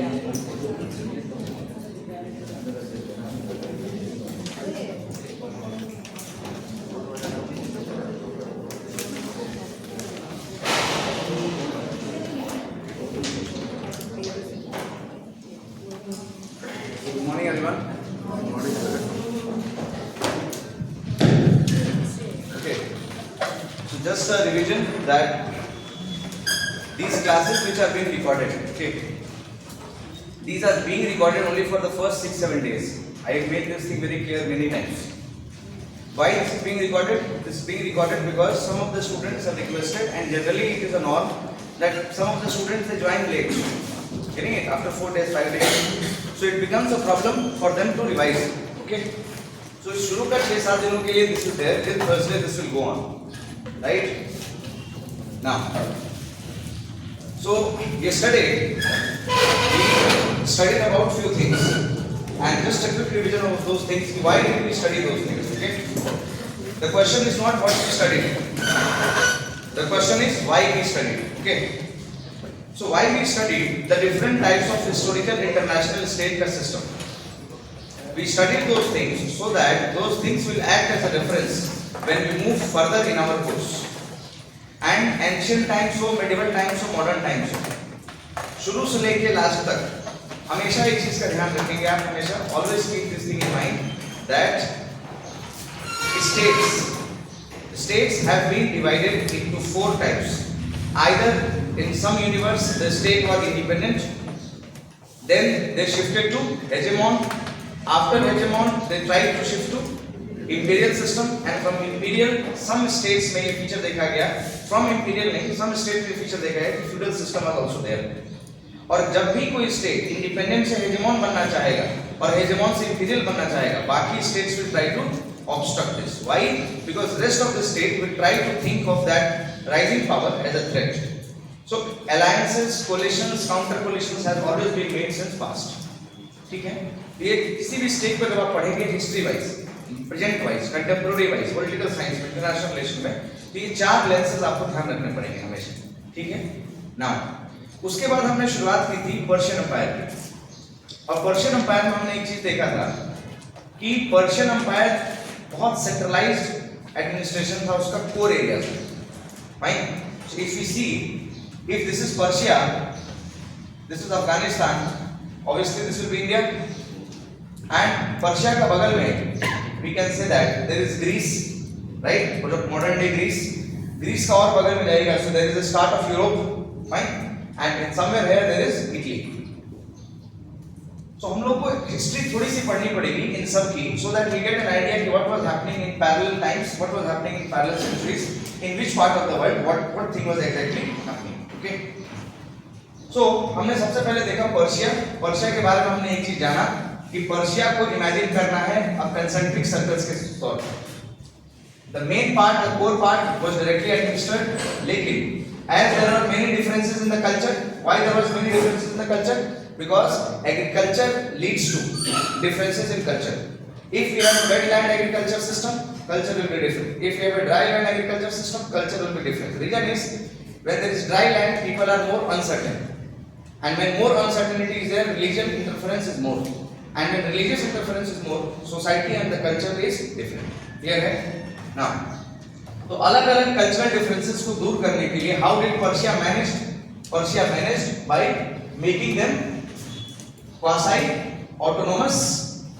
Good morning, everyone. Okay, so just a revision that these classes which are being recorded, okay, these are being recorded only for the first 6-7 days. I have made this thing very clear many times. Why this is being recorded? This is being recorded because some of the students have requested, and generally it is a norm that some of the students they join late, getting it after 4 days, 5 days. So it becomes a problem for them to revise. Okay. So शुरू का 6-7 दिनों के लिए this is there. Till Thursday this will go on, right? Now, so yesterday we studied about few things, and just a quick revision of those things. Why did we study those things? Okay. The question is not what we studied. The question is why we studied. Okay. So why we studied the different types of historical international state system. We studied those things so that those things will act as a reference when we move further in our course. And ancient times हो, medieval times हो, modern times हो, शुरू से लेके last तक हमेशा एक चीज का ध्यान रखेंगे आप हमेशा. Always keep this thing in mind that states have been divided into 4 types. Either in some universe the state was independent, then they shifted to hegemon. After hegemon they tried to shift to imperial system, and from imperial some states में ये feature देखा गया. From imperial नहीं, some states में feature देखा है कि feudal system was also there. और जब भी कोई state independent से hegemon बनना चाहेगा और hegemon से imperial बनना चाहेगा, बाकी states will try to obstruct this. Why? Because rest of the state will try to think of that rising power as a threat. So alliances, coalitions, counter coalitions has always been made since past. ठीक है? ये किसी भी state पर जब आप पढ़ेंगे history wise, present wise, contemporary wise, political science में, इंटरनेशनल रिलेशन में, तो ये 4 लेंसेज आपको ध्यान रखने पड़ेंगे हमेशा. ठीक है? नाउ उसके बाद हमने शुरुआत की थी पर्शियन एम्पायर की, और पर्शियन एम्पायर में हमने एक चीज देखा था कि पर्शियन एम्पायर बहुत सेंट्रलाइज्ड एडमिनिस्ट्रेशन था उसका कोर एरिया से. Fine. So if we see, if this is Persia, this is Afghanistan, obviously this will be India, and Persia का बगल में we can say that there is Greece, right? Modern day Greece. Greece का और बगल में जाएगा, so there is a start of Europe, fine, and somewhere here there is Italy. So हम लोग को हिस्ट्री थोड़ी सी पढ़नी पड़ेगी इन सब की, so that we get an idea कि what was happening in parallel times, what was happening in parallel centuries, in which part of the world, what thing was exactly happening. Okay. So हमने सबसे पहले देखा Persia के बारे में हमने एक चीज जाना कि पर्शिया को इमेजिन करना है अब कंसेंट्रिक सर्कल्स के तौर पर. The main part, the core part was directly administered, लेकिन as there are many differences in the culture. Why there was many differences in the culture? Because agriculture leads to differences in culture. If we have a wetland agriculture system, culture will be different. If we have a dry land agriculture system, culture will be different. The reason is when there is dry land, people are more uncertain, and when more uncertainty is there, religion interference is more, and when religious interference is more, society and the culture is different. Clear है? Now, तो अलग-अलग cultural differences को दूर करने के लिए how did Persia manage? Persia managed by making them quasi autonomous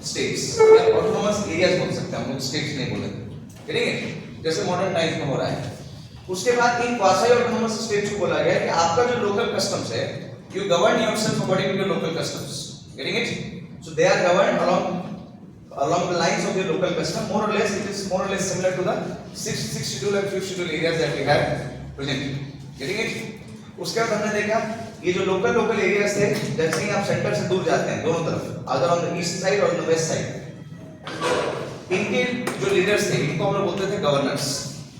states या autonomous areas बोल सकते हैं हम लोग, states नहीं बोलेंगे, करेंगे जैसे modern times में हो रहा है. उसके बाद इन quasi autonomous states को बोला गया कि आपका जो local customs है, you govern yourself according to your local customs, getting it? So they are governed along the lines of your local custom. More or less it is more or less similar to the 6th schedule and 5th schedule areas that we have presently, getting it? उसके बाद हमने देखा ये जो local areas थे, जैसे ही आप centre से दूर जाते हैं दोनों तरफ, other on the east side और द वेस्ट साइड, इनके जो लीडर्स थे इनको हम लोग बोलते थे गवर्नर्स.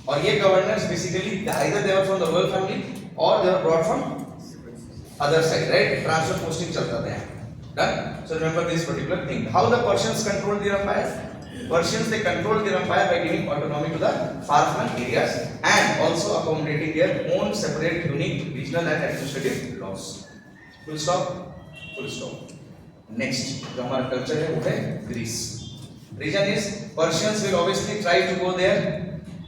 और ये governors basically either they were from the royal family और they were brought from other side, right? Transfer posting चलता था. Done. So remember this particular thing. How the Persians controlled their empire? Persians they controlled their empire by giving autonomy to the far-flung areas and also accommodating their own separate, unique regional and administrative laws. Full stop. Full stop. Next जो हमारा culture है वो है Greece. Reason is Persians will obviously try to go there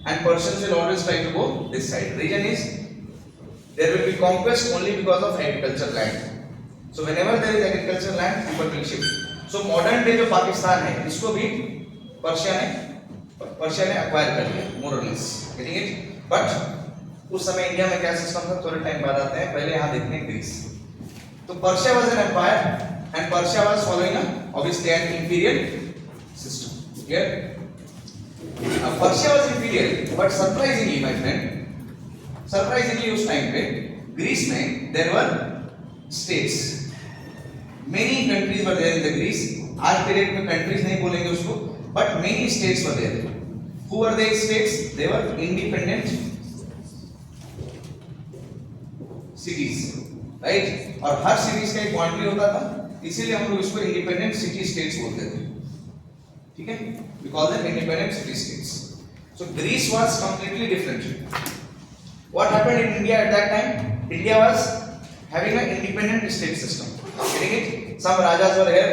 and Persians will always try to go this side. Reason is there will be conquest only because of agriculture land. So whenever there is agriculture land people will shift. So modern day जो पाकिस्तान है इसको भी Persia ने acquire कर लिया मोर और less, getting it. But उस समय इंडिया में क्या सिस्टम था, थोड़े टाइम बाद आते हैं, पहले यहां देखते हैं ग्रीस। तो Persia was an empire and Persia was following obviously an imperial system. Clear? Persia was imperial, but surprisingly, my friend, surprisingly उस टाइम पे ग्रीस में there were states. Many countries were there in the Greece. आज के date में countries नहीं बोलेंगे उसको, but many states were there. Who were these states? They were independent cities, right? और हर cities का एक boundary होता था, इसीलिए हम लोग इसको इंडिपेंडेंट सिटी स्टेट्स बोलते थे, ठीक है? We call them independent city states. So Greece was completely different. What happened in India at that time? India was having an independent state system, getting it? Some rajas were here,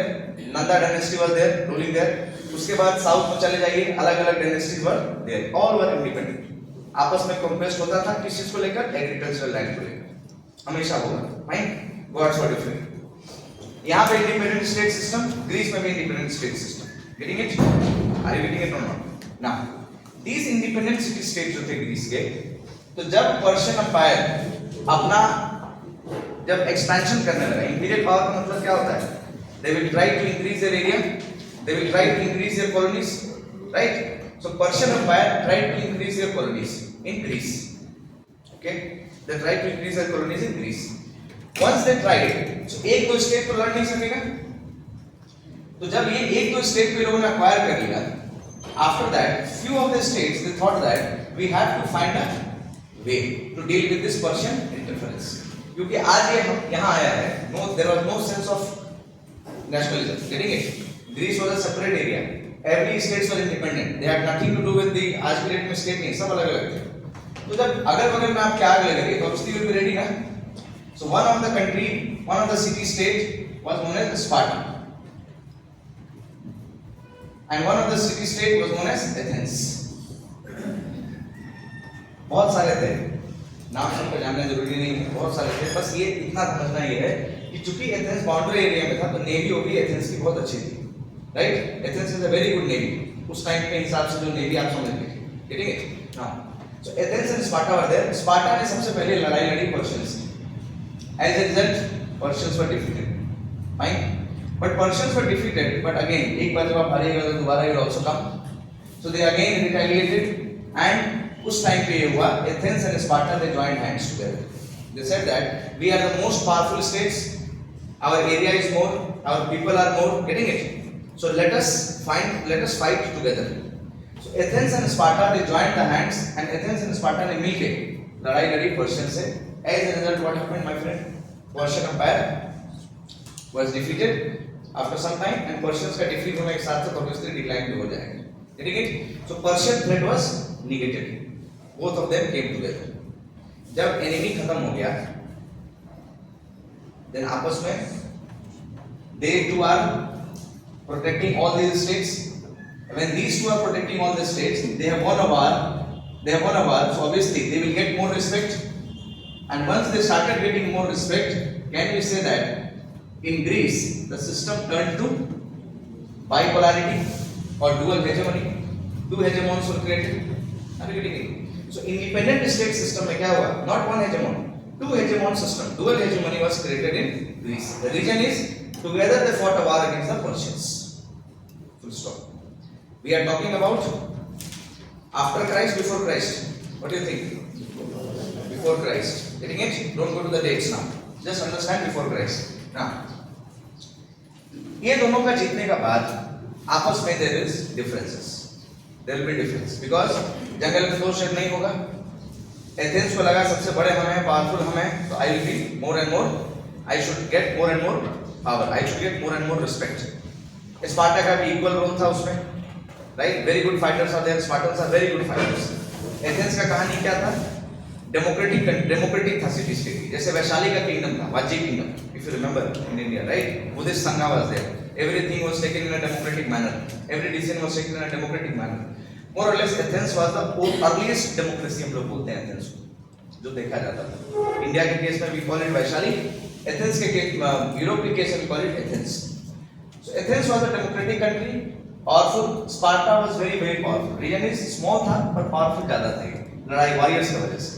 Nanda dynasty was there ruling there. उसके बाद south में चले जाइए, अलग-अलग dynasties were there, all were independent. आपस में कॉम्पेस्ट होता था किस चीज को लेकर? एग्रीकल्चरल लैंड को लेकर, हमेशा होगा, फाइन? Gods were different. यहाँ पे इंडिपेंडेंट स्टेट सिस्टम, ग्रीस में भी independent state system, getting it? Are you getting it और not? Now these independent city state जो थे ग्रीस के, तो जब पर्शियन एम्पायर अपना जब एक्सपेंशन करने लगा, इंपीरियल पावर का मतलब क्या होता है? They will try to increase their area, they will try to increase their colonies, right? So Persian empire tried to increase their colonies in Greece, okay? They tried to increase their colonies in Greece. Once they tried, so एक दो state तो लड़ नहीं सकेगा। तो जब ये एक दो स्टेट पे लोगों ने अक्वायर कर लिया, after that few of the states they thought that we have to find a way to deal with this Persian interference, क्योंकि आज ये यहाँ आया है, no there was no sense of nationalism, getting it? Greece was a separate area, every states were independent, they had nothing to do with the आज के date में state नहीं, सब अलग अलग थे। तो जब अगल बगल में आपके आग लग रही है तो obviously you will be ready ना? So one of the city state was known as Sparta, and one of the city state was known as Athens. बहुत सारे थे, नाम सबको जानना जरूरी नहीं है, बहुत सारे थे। बस ये इतना समझना ये है कि चूंकि एथेंस बाउंड्री एरिया में था तो नेवी होगी एथेंस की बहुत अच्छी थी, right? Athens is a very good navy, उस टाइम के हिसाब से जो नेवी आप समझ लीजिए, ठीक है? हाँ, so Athens and Sparta were there. Sparta ने सबसे पहले लड़ाई लड़ी पर्शियंस से। As a result, Persians were defeated. Fine, but Persians were defeated. But again, एक बार जब आप हारिएगा तो दोबारा ये will also come. So they again retaliated, and उस टाइम पे ये हुआ, Athens and Sparta they joined hands together. They said that we are the most powerful states. Our area is more, our people are more. Getting it? So let us fight together. So Athens and Sparta they joined the hands, and Athens and Sparta ने मिलके लड़ाई लड़ी Persian से। As a result, what happened, my friend? Persian Empire was defeated after some time, and Persians का defeat होने के साथ साथ obviously decline भी हो जाएगा, getting it? So Persian threat was negated. Both of them came together. जब enemy खत्म हो गया, then आपस में they two are protecting all these states. When these two are protecting all the states, they have won a war. So obviously they will get more respect. And once they started getting more respect, can we say that in Greece the system turned to bipolarity or dual hegemony? Two hegemons were created. Are you getting it? So independent state system में क्या हुआ? Not one hegemon, two hegemon system. Dual hegemony was created in Greece. The reason is together they fought a war against the Persians. Full stop. We are talking about after Christ, before Christ. What do you think? Before Christ. Getting it? Don't go to the dates now. Just understand before Christ. Now, ये दोनों का जीतने का बाद आपस में there is differences. There will be difference because जंगल में दो शेर नहीं होगा। एथेंस को लगा सबसे बड़े हम हैं, पावरफुल हम हैं, तो I will be more and more. I should get more and more power. I should get more and more respect. Sparta का भी इक्वल रोल था उसमें, right? Very good fighters are there, Spartans are very good fighters. Athens का कहानी क्या था? Democratic था city state. जैसे वैशाली का किंगडम था, Vajji kingdom, if you remember in India, right? Buddhist sangha was there. Everything was taken in a democratic manner. Every decision was taken in a democratic manner. More or less, Athens was the earliest democracy. हम लोग बोलते हैं Athens को, जो देखा जाता था. India के केस में we call it Vaishali. Athens के केस, यूरोप के केस में we call it Athens. So Athens was a democratic country. Powerful. Sparta was very powerful. Region is small था, but powerful ज़्यादा था. लड़ाई warriors की वजह से.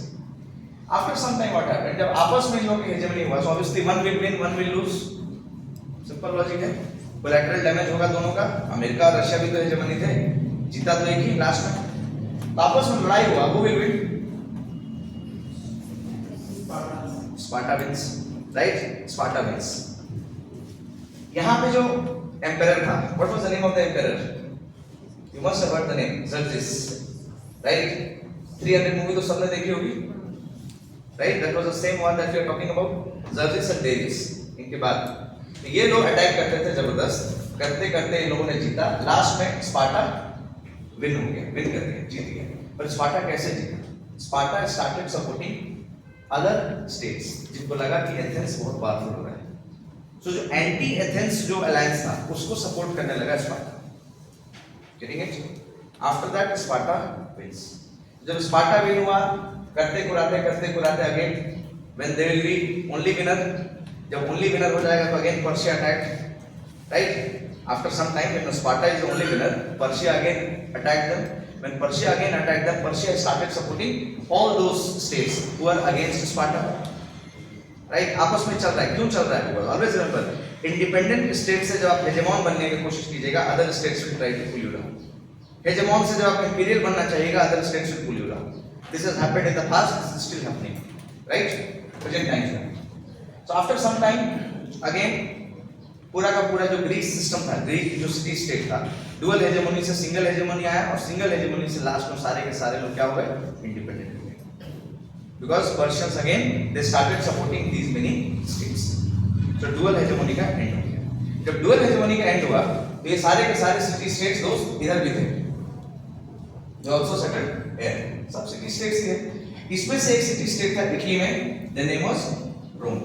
After some time what happened? जब आपस में इन लोगों की hegemony हुआ, so obviously one will win, one will lose. Simple logic है. कोलैटरल डैमेज होगा दोनों का. अमेरिका और रशिया भी तो हेजेमनी थे, जीता तो एक ही लास्ट में. आपस में लड़ाई हुआ, who will win? Sparta wins, right? Sparta wins. यहाँ पे जो एम्परर था, what was the name of the emperor? You must have heard the name, Xerxes, right? 300 movie तो सबने देखी होगी, राइट? That was the same one that we are talking about, Xerxes and Darius. इनके बाद ये लोग अटैक करते थे जबरदस्त, करते करते इन लोगों ने जीता. लास्ट में स्पार्टा विन हो गया, विन कर गया, जीत गया. पर स्पार्टा कैसे जीता? Sparta started supporting other states, जिनको लगा कि एथेंस बहुत पावरफुल हो रहा है. सो जो एंटी एथेंस जो अलायंस था, उसको सपोर्ट करने लगा Sparta. Getting it? After that Sparta wins. जब स्पार्टा विन हुआ, करते कुराते again when they will be only winner, जब ओनली विनर हो जाएगा तो again Persia attack, right? After some time when Sparta is the only winner, Persia again attack them. When Persia again attack them, Persia started supporting all those states who are against Sparta, right? आपस में चल रहा है. क्यों चल रहा है? Always remember, independent state से जब आप हेजेमॉन बनने की कोशिश कीजिएगा, other states will try to pull you down. Hegemon से जब आप इंपीरियल बनना चाहिएगा, other states will pull you down. This has happened in the past, this is still happening, right? Present times में. So after some time again पूरा का पूरा जो ग्रीक सिस्टम था, ग्रीक जो सिटी स्टेट था, डुअल हेजेमोनी से single hegemony आया, और सिंगल हेजेमोनी से लास्ट में सारे के सारे लोग क्या हो गए? इंडिपेंडेंट हो गए. Because Persians again they started supporting these many states. तो डुअल हेजेमोनी का एंड हो गया. जब डुअल हेजेमोनी का एंड हुआ, तो ये सारे के सारे सिटी स्टेट्स दोस्त इधर भी थे, दे आल्सो सेटल्ड हियर. सब सिटी स्टेट्स थे. इसमें से एक सिटी स्टेट था इटली में, द नेम वाज रोम.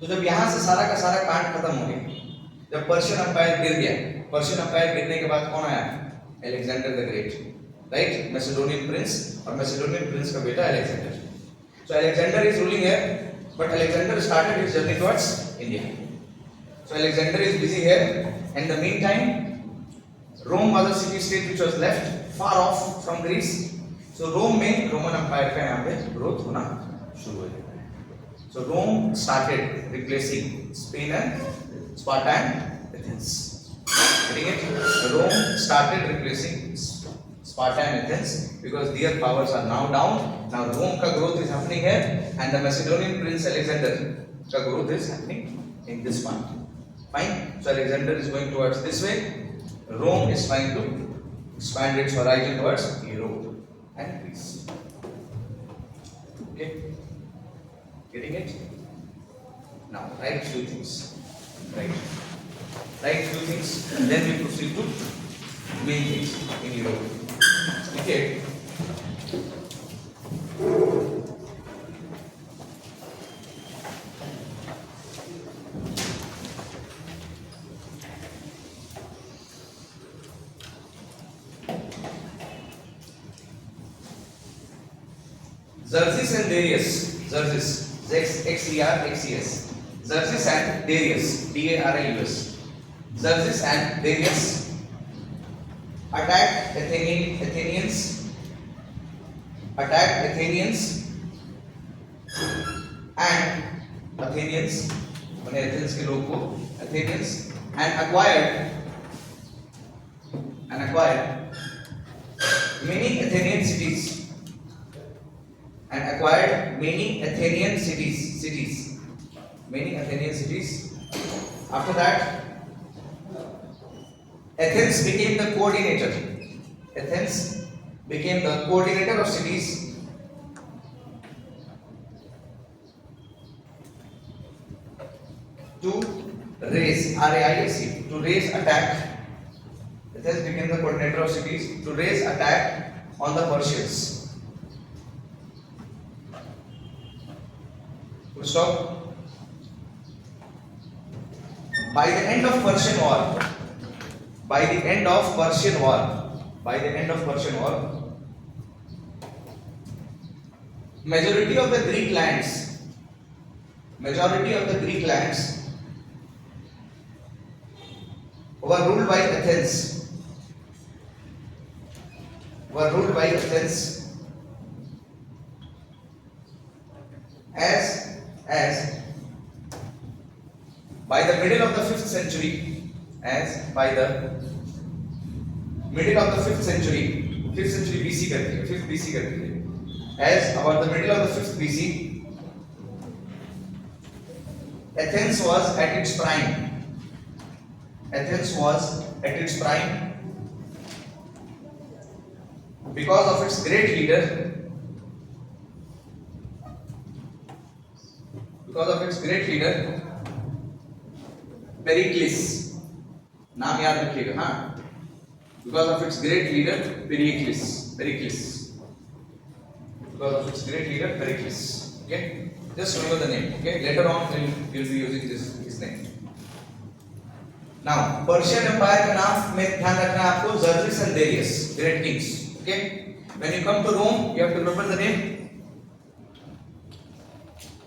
तो जब यहां से सारा का सारा कांड खत्म हो गया, जब पर्शियन एम्पायर गिर गया, पर्शियन एम्पायर गिरने के बाद कौन आया? Alexander the great, right? Macedonian prince, और मैसेडोनियन प्रिंस का बेटा Alexander. So Alexander is ruling here, but Alexander started his journey towards India. So Alexander is busy here. In the mean time Rome was a city state which was left far off from Greece. So Rome में Roman empire का यहाँ पे growth होना शुरू हो गया. So Rome started replacing Spain and Sparta and Athens. Getting it? Rome started replacing Sparta and Athens because their powers are now down. Now Rome ka growth is happening here, and the Macedonian prince Alexander ka growth is happening in this part. Fine. So Alexander is going towards this way. Rome is trying to expand its horizon towards Europe and Greece. Okay. Getting it? Now write few things. Write few things, and then we proceed to main things in Europe. Okay. Xerxes and Darius. Xerxes. Xerxes. Xerxes and Darius, Darius. Xerxes and Darius attacked Athenians and Athenians, मैंने Athens के लोग को Athenians and acquired many Athenian cities. Many Athenian cities. After that, Athens became the coordinator. Of cities. To raise, R-A-I-S-E, to raise attack. Athens became the coordinator of cities to raise attack on the Persians. stop. By the end of Persian War, by the end of Persian War, by the end of Persian War, majority of the Greek lands, majority of the Greek lands were ruled by Athens, were ruled by Athens as by the middle of the 5th century, as by the middle of the 5th century, 5th century BC करते हैं, 5th BC करते हैं, as about the middle of the 5th BC, Athens was at its prime. Athens was at its prime because of its great leader, because of its great leader Pericles. नाम याद रखिएगा, हाँ, because of its great leader Pericles, because of its great leader Pericles. Okay, just remember the name. Okay, later on we'll be using his name. Now Persian Empire का नाम में ध्यान रखना है आपको, Xerxes and Darius, great kings. Okay, when you come to Rome, you have to remember the name.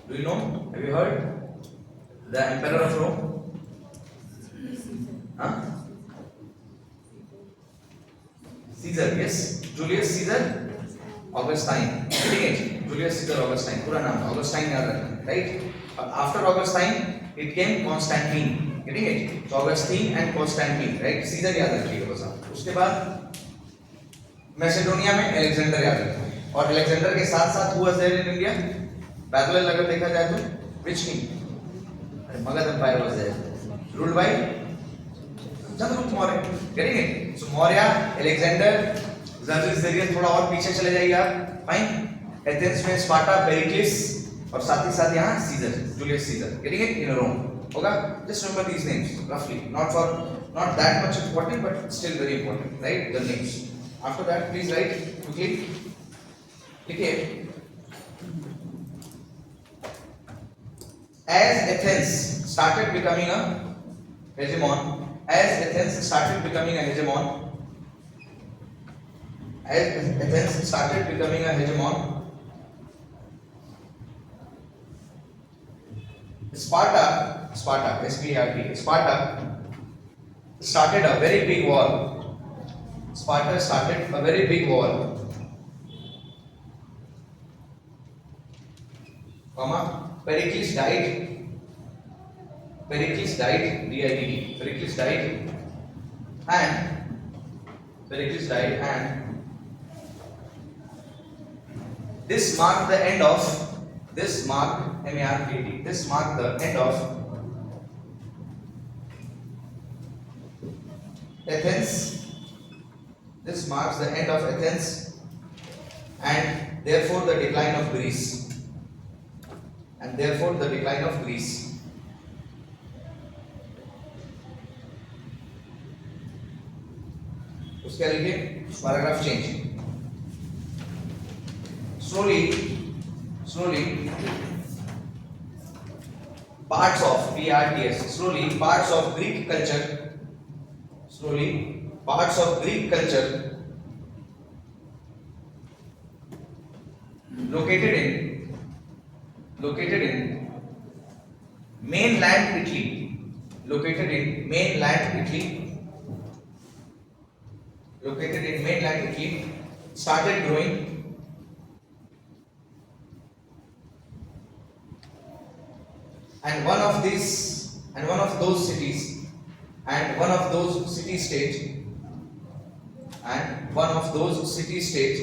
Do you know? Have you heard the emperor of Rome? Huh? Caesar, yes, Julius Caesar Augustine. ठीक है, Julius Caesar Augustine, पूरा नाम Augustine याद रखना, right? After Augustine, it came Constantine. Getting it? So Augustine and Constantine, right? Caesar याद रखिएगा बस आप. उसके बाद मैसेडोनिया में अलेक्जेंडर याद रखना, और अलेक्जेंडर के साथ साथ who was there in India? Parallel अगर देखा जाए तो which king? Magad Empire was there, ruled by Chandragupta Maurya. Getting it? So Maurya, Alexander, Xerxes, Darius, थोड़ा और पीछे चले जाइए आप. Fine. एथेंस में स्पार्टा, पेरिक्लिस, और साथ ही साथ यहाँ Caesar, Julius Caesar. Getting it? In Rome. होगा? Just remember these names roughly. Not that much important, but still very important, right? The names. After that, please write quickly. Okay. As Athens started becoming a hegemon, as Athens started becoming a hegemon, Sparta, S-P-A-R-T, Sparta started a very big war. Sparta started a very big war. Pericles died, D-I-D-D. Pericles died, and this marked the end of, M-A-R-K-D, this marked the end of Athens. This marks the end of Athens, and therefore the decline of Greece. उसके लिए paragraph change. Slowly, parts of PRTS, slowly parts of Greek culture located in mainland Italy, started growing, and one of those city states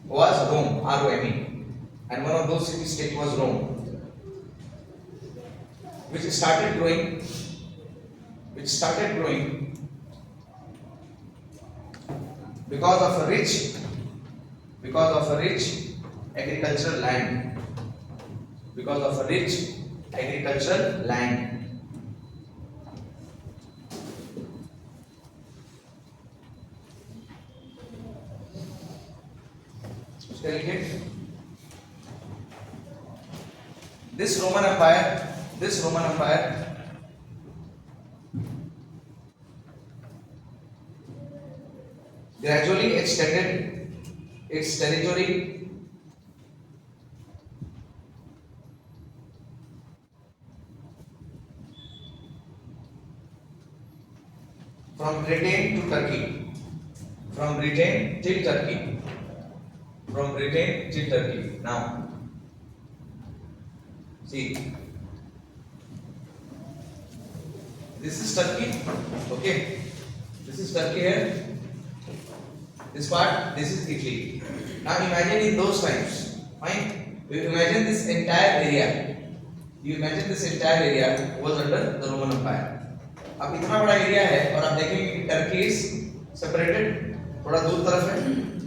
was Rome, R-O-M-E, and one of those city states was Rome, which started growing because of a rich agricultural land. This Roman Empire gradually extended its territory from Britain to Turkey. From Britain till Turkey. From Britain till Turkey. Now, see, this is Turkey. Okay, this is Turkey here. This part, this is Italy. Now imagine in those times, fine. You imagine this entire area. You imagine this entire area was under the Roman Empire. अब इतना बड़ा area है और आप देखेंगे कि Turkey is separated, थोड़ा दूर तरफ है,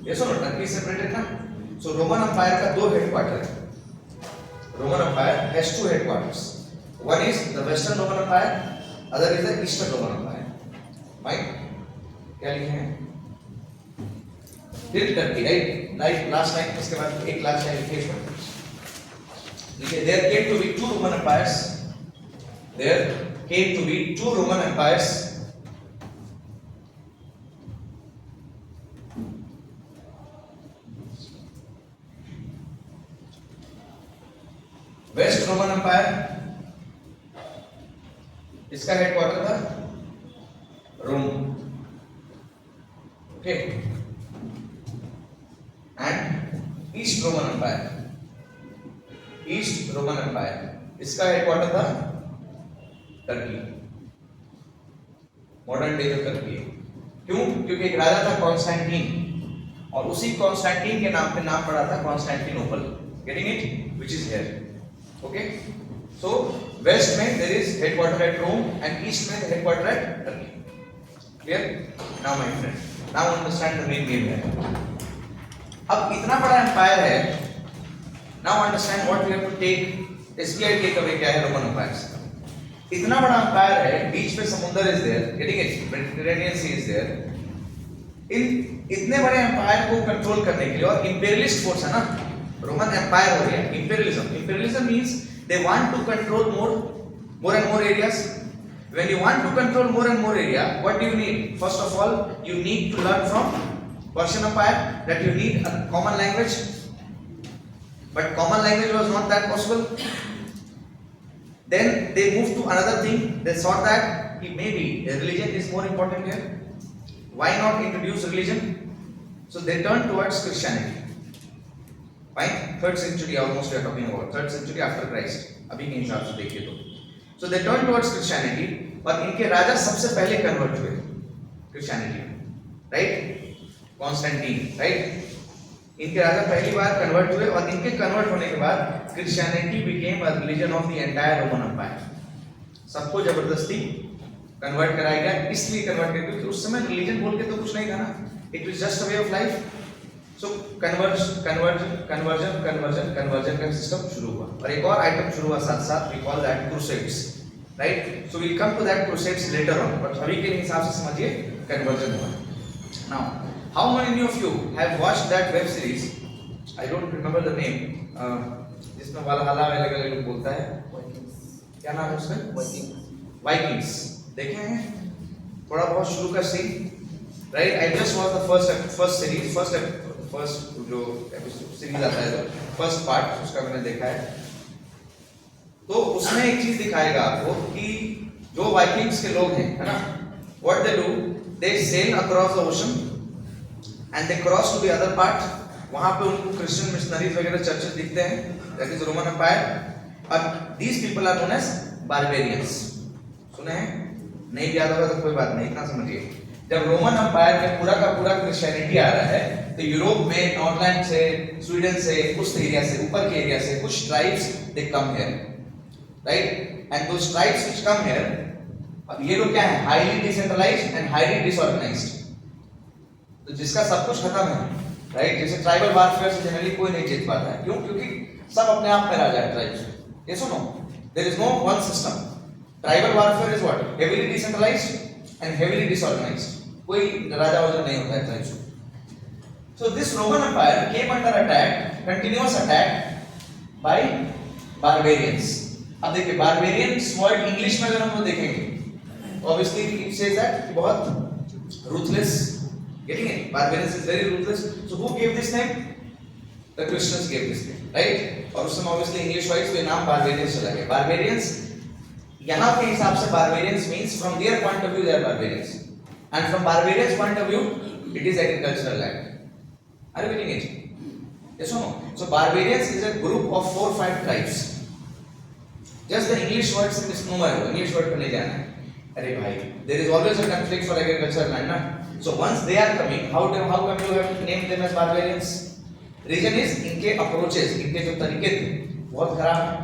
ये सुनो टर्की सेपरेटेड ना. सो रोमन एम्पायर का दो हेडक्वार्टर है. Roman empire has two headquarters. One is the western Roman empire, other is the eastern Roman empire. Fine, क्या लिखे हैं? Till Turkey, right? Last line, इसके बाद एक लास्ट लाइन लिखिए इसमें. देखिए, there came to be two Roman empires. There came to be two Roman empires. West Roman Empire, इसका हेडक्वार्टर था Rome. Okay. And east Roman empire, east Roman empire, इसका headquarter था टर्की. मॉडर्न डे जो Turkey है. क्यों? क्योंकि एक राजा था कॉन्स्टेंटीन और उसी कॉन्स्टेंटीन के नाम पे नाम पड़ा था Constantinople. Getting it? Which is here. Okay. So west में there is headquarter at Rome and east में headquarter at Turkey. Clear? Now my friend, now understand the main game here. अब इतना बड़ा एम्पायर है. Now understand what we have to take. SBI take away क्या है Roman empire से. इतना बड़ा एम्पायर है, बीच पे समुद्र is there, getting it, Mediterranean sea is there. इन इतने बड़े एम्पायर को कंट्रोल करने के लिए, और इंपीरियलिस्ट फोर्स है ना, रोमन एम्पायर हो गया. Imperialism means they want to control more and more areas. When you want to control more and more area, what do you need? First of all you need to learn from Persian empire that you need a common language. But common language was not that possible. Then they moved to another thing. They thought that maybe religion is more important here. Why not introduce religion? So they turned towards Christianity. Fine. 3rd century almost we are talking about. 3rd century after Christ. अभी के हिसाब से देखिए तो. So they turned towards Christianity. और इनके राजा सबसे पहले कन्वर्ट हुए Christianity. Right? Constantine. Right? इनके राजा पहली बार कन्वर्ट हुए और इनके कन्वर्ट होने के बाद Christianity became a religion of the entire Roman empire. सबको जबरदस्ती कन्वर्ट कराया गया. इसलिए कन्वर्ट किया क्योंकि उस समय रिलीजन बोल के तो कुछ नहीं था ना. It was just a way of life. So conversion का सिस्टम शुरू हुआ. और एक और आइटम शुरू हुआ साथ साथ, we call that crusades. Right? So we come to that crusades later on, but अभी के हिसाब से समझिए कन्वर्जन हुआ. Now how many of you have watched that web series? I don't remember the name. जिसमें वालहल्ला में अलग-अलग लोग बोलता है. क्या नाम है उसका? Vikings. देखे हैं? थोड़ा बहुत शुरू का scene. Right? I just watched the first series, first जो episode series आता है, first part उसका मैंने देखा है. तो उसमें एक चीज दिखाएगा आपको कि जो Vikings के लोग हैं, है ना? What they do? They sail across the ocean. And they cross to the other part. वहाँ पे उनको क्रिश्चियन मिशनरीज वगैरह चर्चेस दिखते हैं. That is Roman Empire. और these people are known as barbarians. सुने हैं? नहीं याद होगा तो कोई बात नहीं, इतना समझिए. जब रोमन एम्पायर में पूरा का पूरा क्रिश्चियनिटी आ रहा है, तो यूरोप में नॉर्दलैंड से, स्वीडन से, कुछ एरिया से, ऊपर के एरिया से कुछ tribes they come here, right? And those tribes which come here, अब ये लोग क्या है? Highly decentralized and highly disorganized. तो जिसका सब कुछ खत्म है, राइट? जैसे ट्राइबल वारफेयर से जनरली कोई नहीं जीत पाता है. क्यों? क्योंकि सब अपने आप में राजा है ट्राइब्स. ये सुनो, there is no one system. Tribal warfare is what? Heavily decentralized and heavily disorganized. कोई राजा वजन नहीं होता है tribes. So this Roman empire came under attack, continuous attack by barbarians. अब देखिए बारबेरियंस वर्ड इंग्लिश में अगर हम लोग देखेंगे ऑब्वियसली इट सेज दैट बहुत ruthless, getting it? Barbarians is very ruthless. So who gave this name? The Christians gave this name, right? और उस समय obviously English wise तो नाम barbarians चला गया. Barbarians यहाँ के हिसाब से barbarians means from their point of view they are barbarians, and from barbarians point of view it is agricultural land. Are you getting it? Yes or no? So barbarians is a group of 4-5 tribes. Just the English word से misnomer हो, English word पे नहीं जाना है. अरे भाई, there is always a conflict for agricultural land ना. So once they are coming, how come you have named them as barbarians? Reason is इनके approaches, इनके जो तरीके थे बहुत खराब हैं.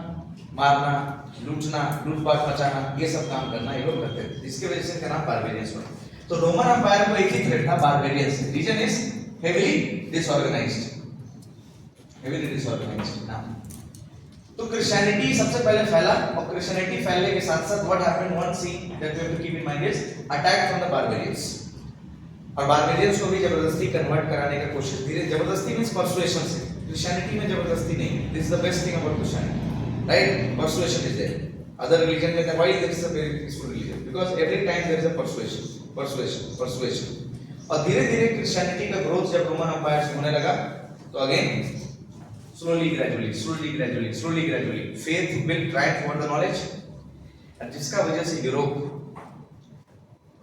मारना, लूटना, लूटपाट मचाना, ये सब काम करना ये लोग करते थे. इसके वजह से इनका नाम barbarians पड़ा. तो रोमन एम्पायर को एक ही थ्रेट था barbarians. Reason is heavily disorganized. Heavily disorganized. Now, तो क्रिश्चियनिटी सबसे पहले फैला और क्रिश्चियनिटी फैलने के साथ साथ what happened one thing that we have to keep in mind is attack from the barbarians. और बारबेरियंस को भी जबरदस्ती कन्वर्ट कराने का कोशिश धीरे जबरदस्ती मींस परसुएशन से. क्रिश्चियनिटी में जबरदस्ती नहीं है. This is the best thing about Christianity, right? Persuasion is there. Other religion में why this is a very peaceful religion because every time there is a persuasion. और धीरे धीरे क्रिश्चियनिटी का ग्रोथ जब रोमन एम्पायर से होने लगा तो again slowly gradually faith will triumph over the knowledge, and जिसका वजह से Europe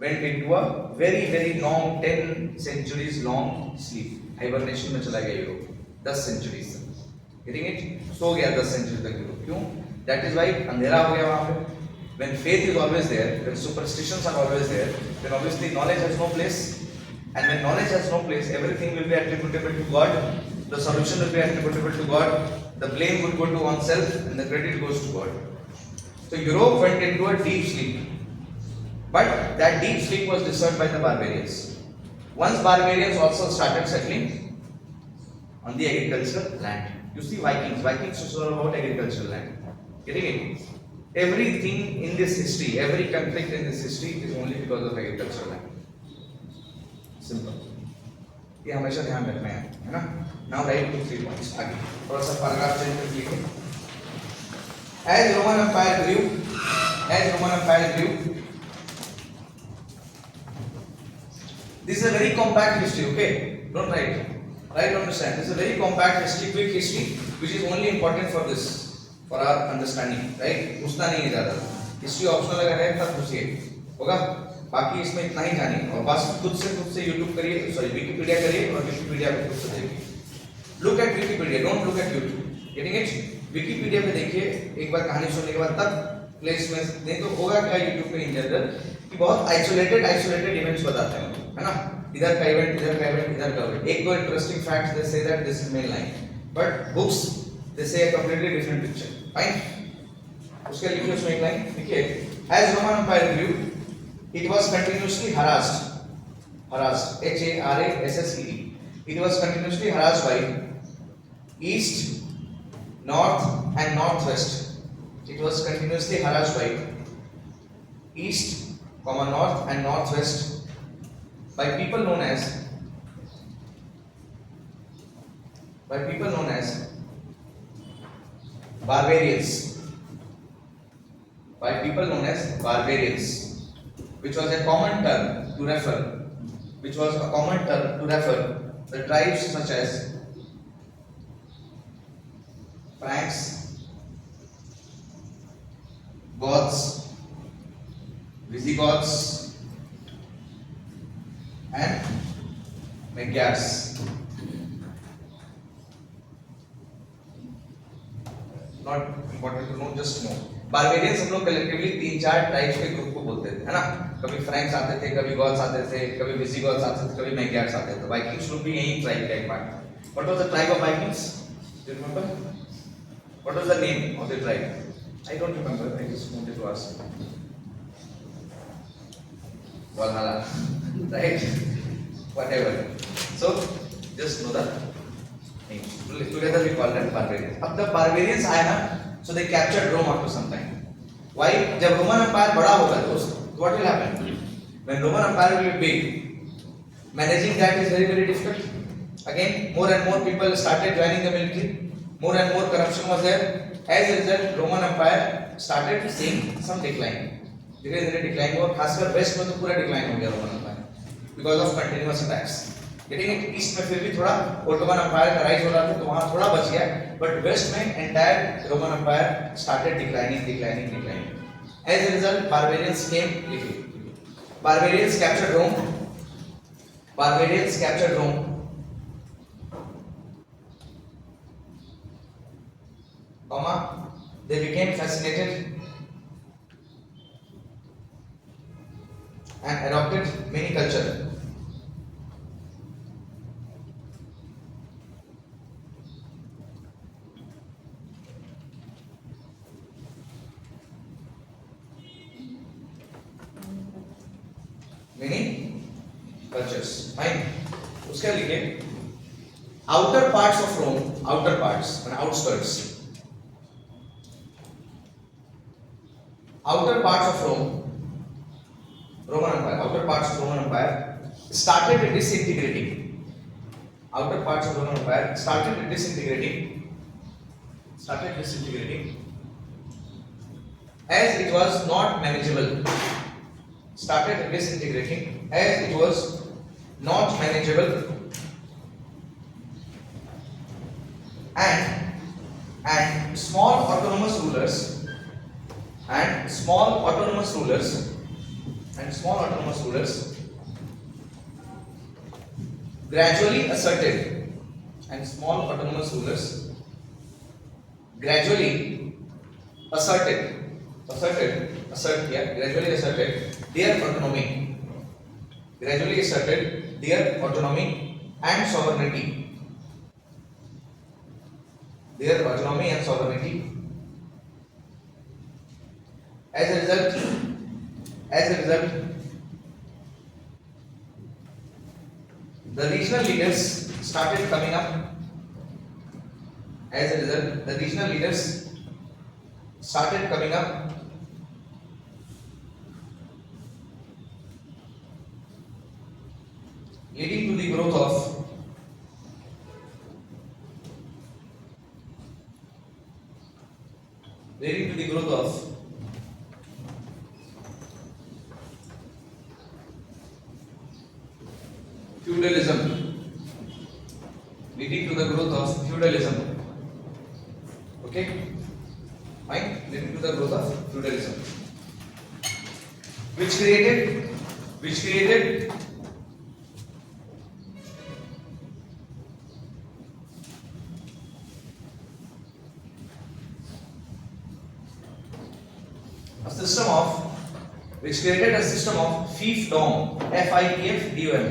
went into a very long 10 centuries long sleep, hibernation में चला गया यूरोप. 10 centuries तक, getting it? सो गया 10 centuries तक यूरोप. क्यों? that is why अंधेरा हो गया वहां पे. when faith is always there, when superstitions are always there, then obviously knowledge has no place, and when knowledge has no place everything will be attributable to God. The solution will be attributable to God, the blame would go to oneself, and the credit goes to God. So Europe went into a deep sleep, but that deep sleep was disturbed by the barbarians. Once barbarians also started settling on the agricultural land. You see Vikings was all about agricultural land. Getting it? Everything in this history, every conflict in this history is only because of agricultural land. Simple. ये हमेशा ध्यान रखना है ना. Now right 2-3 points. आगे थोड़ा सा paragraph change कर लीजिए. As Roman Empire grew, this is a very compact history. Okay, don't write to understand. This is a very compact history, quick history, which is only important for this, for our understanding. Right? घुसना नहीं है ज़्यादा. History optional अगर है तब घुसिए होगा. बाकी इसमें इतना ही जानिए और बस खुद से YouTube करिए, सॉरी विकिपीडिया करिए और विकिपीडिया पे खुद से देखिए. Look at Wikipedia, don't look at YouTube. Getting it? Wikipedia पे देखिए एक बार कहानी सुनने के बाद तब प्लेस में. नहीं तो होगा क्या YouTube पे इन जनरल कि बहुत आइसोलेटेड इवेंट्स बताते हैं, है ना? इधर का इवेंट, इधर का इवेंट, इधर का इवेंट. एक दो interesting facts they say that this is main line, but books they say a completely different picture. Fine. उसके लिखिए उसमें एक लाइन देखिए. As Roman Empire grew, it was continuously harassed, HARASSED. It was continuously harassed by east, north and northwest. It was continuously harassed by east, north and northwest by people known as barbarians. Which was a common term to refer the tribes such as Franks, Goths, Visigoths and Magyars. Not important to know, just know. Barbarians हम लोग collectively 3-4 tribes के group को बोलते थे, है ना? कभी Franks आते थे, कभी गॉथ्स आते थे, कभी विजिगॉथ्स आते थे, कभी मैग्यार्स आते थे. वाइकिंग्स लोग भी यही ट्राइब का एक part. What was the tribe of Vikings? Do you remember? What was the name of the tribe? I don't remember. I just wanted to ask. Valhalla, right? Whatever. So just know that names. Together we call them barbarians. अब the barbarians आए ना, so they captured Rome after some time. Why? जब Roman Empire बड़ा होगा दोस्त, what will happen? When Roman Empire will be big, managing that is very difficult. Again, more and more people started joining the military. More and more corruption was there. As a result, Roman Empire started seeing some decline. धीरे धीरे decline हुआ, खासकर waste में तो पूरा decline हो गया Roman empire because of continuous attacks. Getting it. East में फिर भी थोड़ा ओटोमन एम्पायर का राइज हो रहा था तो वहां थोड़ा बच गया, बट वेस्ट में entire Roman empire started declining. As a result barbarians came. Barbarians captured Rome. They became fascinated and adopted many culture. Many cultures. Fine. उसके लिए outer parts of Rome, outer parts and outskirts. Outer parts of Rome, Roman Empire. Outer parts of Roman Empire started disintegrating. Outer parts of Roman Empire started disintegrating. As it was not manageable. Started disintegrating as it was not manageable, and small autonomous rulers gradually asserted their autonomy and sovereignty. As a result, the regional leaders started coming up. Leading to the growth of feudalism. Okay, fine. Leading to the growth of feudalism, which created a system of fiefdom, FIEF-DOM,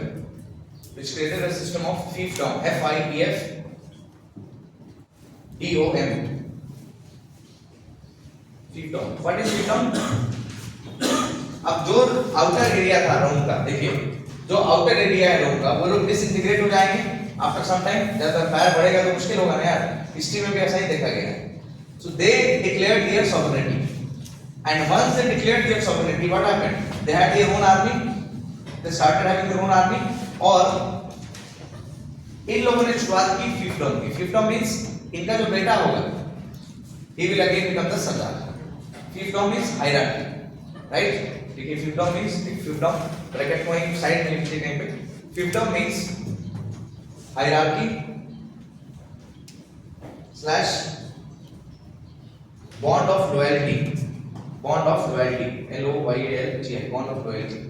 which created a system of fiefdom, FIEF-DOM. fiefdom, what is fiefdom? अब जो outer area था रोम का, देखिए जो outer area है रोम का, वो लोग डिसइंटीग्रेट हो जाएंगे आफ्टर सम टाइम. जब एम्पायर बढ़ेगा तो मुश्किल होगा ना यार, हिस्ट्री में भी ऐसा ही देखा गया है. So they declared their sovereignty. And once they declared their sovereignty, what happened? They had their own army. They started having their own army. और इन लोगों ने शुरुआत की fiefdom की. Fiefdom means इनका जो बेटा होगा, he will again become the Sardar. Fiefdom means hierarchy, right? देखिए fiefdom means ब्रैकेट को एक साइड में लिख दीजिए कहीं पे. Fiefdom means hierarchy slash bond of loyalty. LOYALTY, bond of loyalty.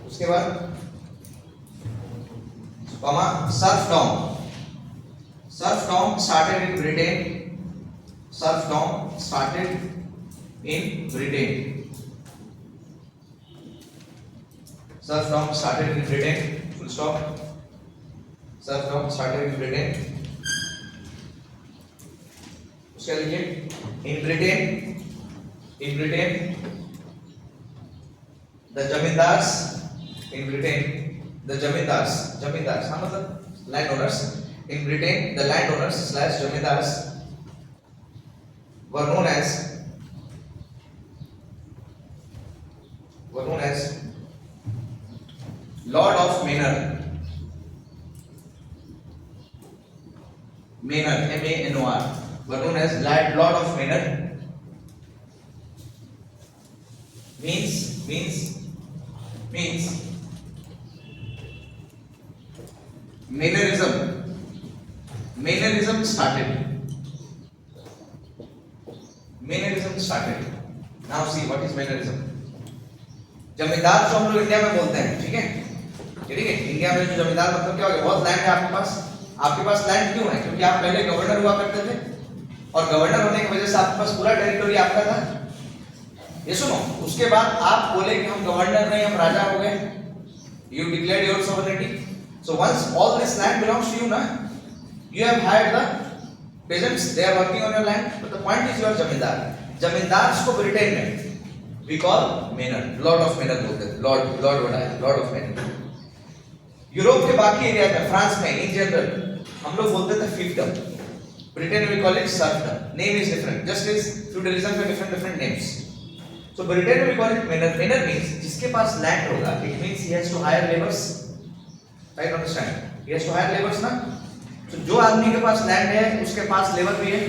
उसके बाद serfdom started in Britain. Serfdom started in Britain. Full stop. Serfdom started in Britain. उसके लिए in Britain the जमींदार्स हाँ मतलब landowners in Britain, the landowners slash zamindars were known as Lord of Manor, MANOR, were known known as Lord of Manor. Means Mannerism started. Now see what is Mannerism. जमींदार जो हम लोग India में बोलते हैं, ठीक है, इंडिया में जो जमींदार मतलब क्या हो गया, बहुत लैंड है आपके पास लैंड क्यों है? क्योंकि आप पहले गवर्नर हुआ करते थे और गवर्नर होने की वजह से आपके पास पूरा टेरिटोरी आपका था। ये सुनो, उसके बाद आप बोले कि हम गवर्नर नहीं, हम राजा हो गए, you declared your sovereignty. So once all this land belongs to you, na, you have hired the peasants, they are working on your land, but the point is you are जमींदार। जमींदार को Britain में we call manor, lord of manor बोलते हैं, lord of manor। Europe के बाकी area में, France में इन जनरल हम लोग बोलते थे fiefdom, Britain we call it serfdom, name is different, just as feudalism में different names। So Britain we call it manor. Manor means जिसके पास land होगा, it means he has to hire laborers, right? Understand? He has to hire laborers ना? So जो आदमी के पास land है, उसके पास labor भी है,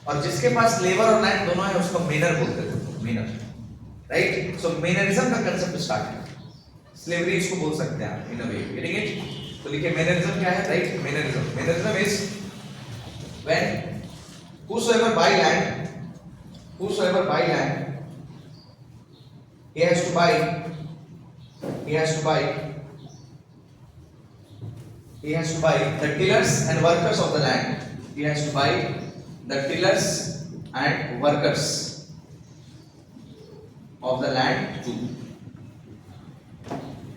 और जिसके पास labor और land दोनों है, उसको manor बोलते थे, manor, right? So mannerism का concept start है, slavery इसको बोल सकते हैं आप, in a way, getting it? तो लिखिए mannerism क्या है, right? Mannerism is when whosoever buy land, he has to buy the tillers and workers of the land. He has to buy the tillers and workers of the land too.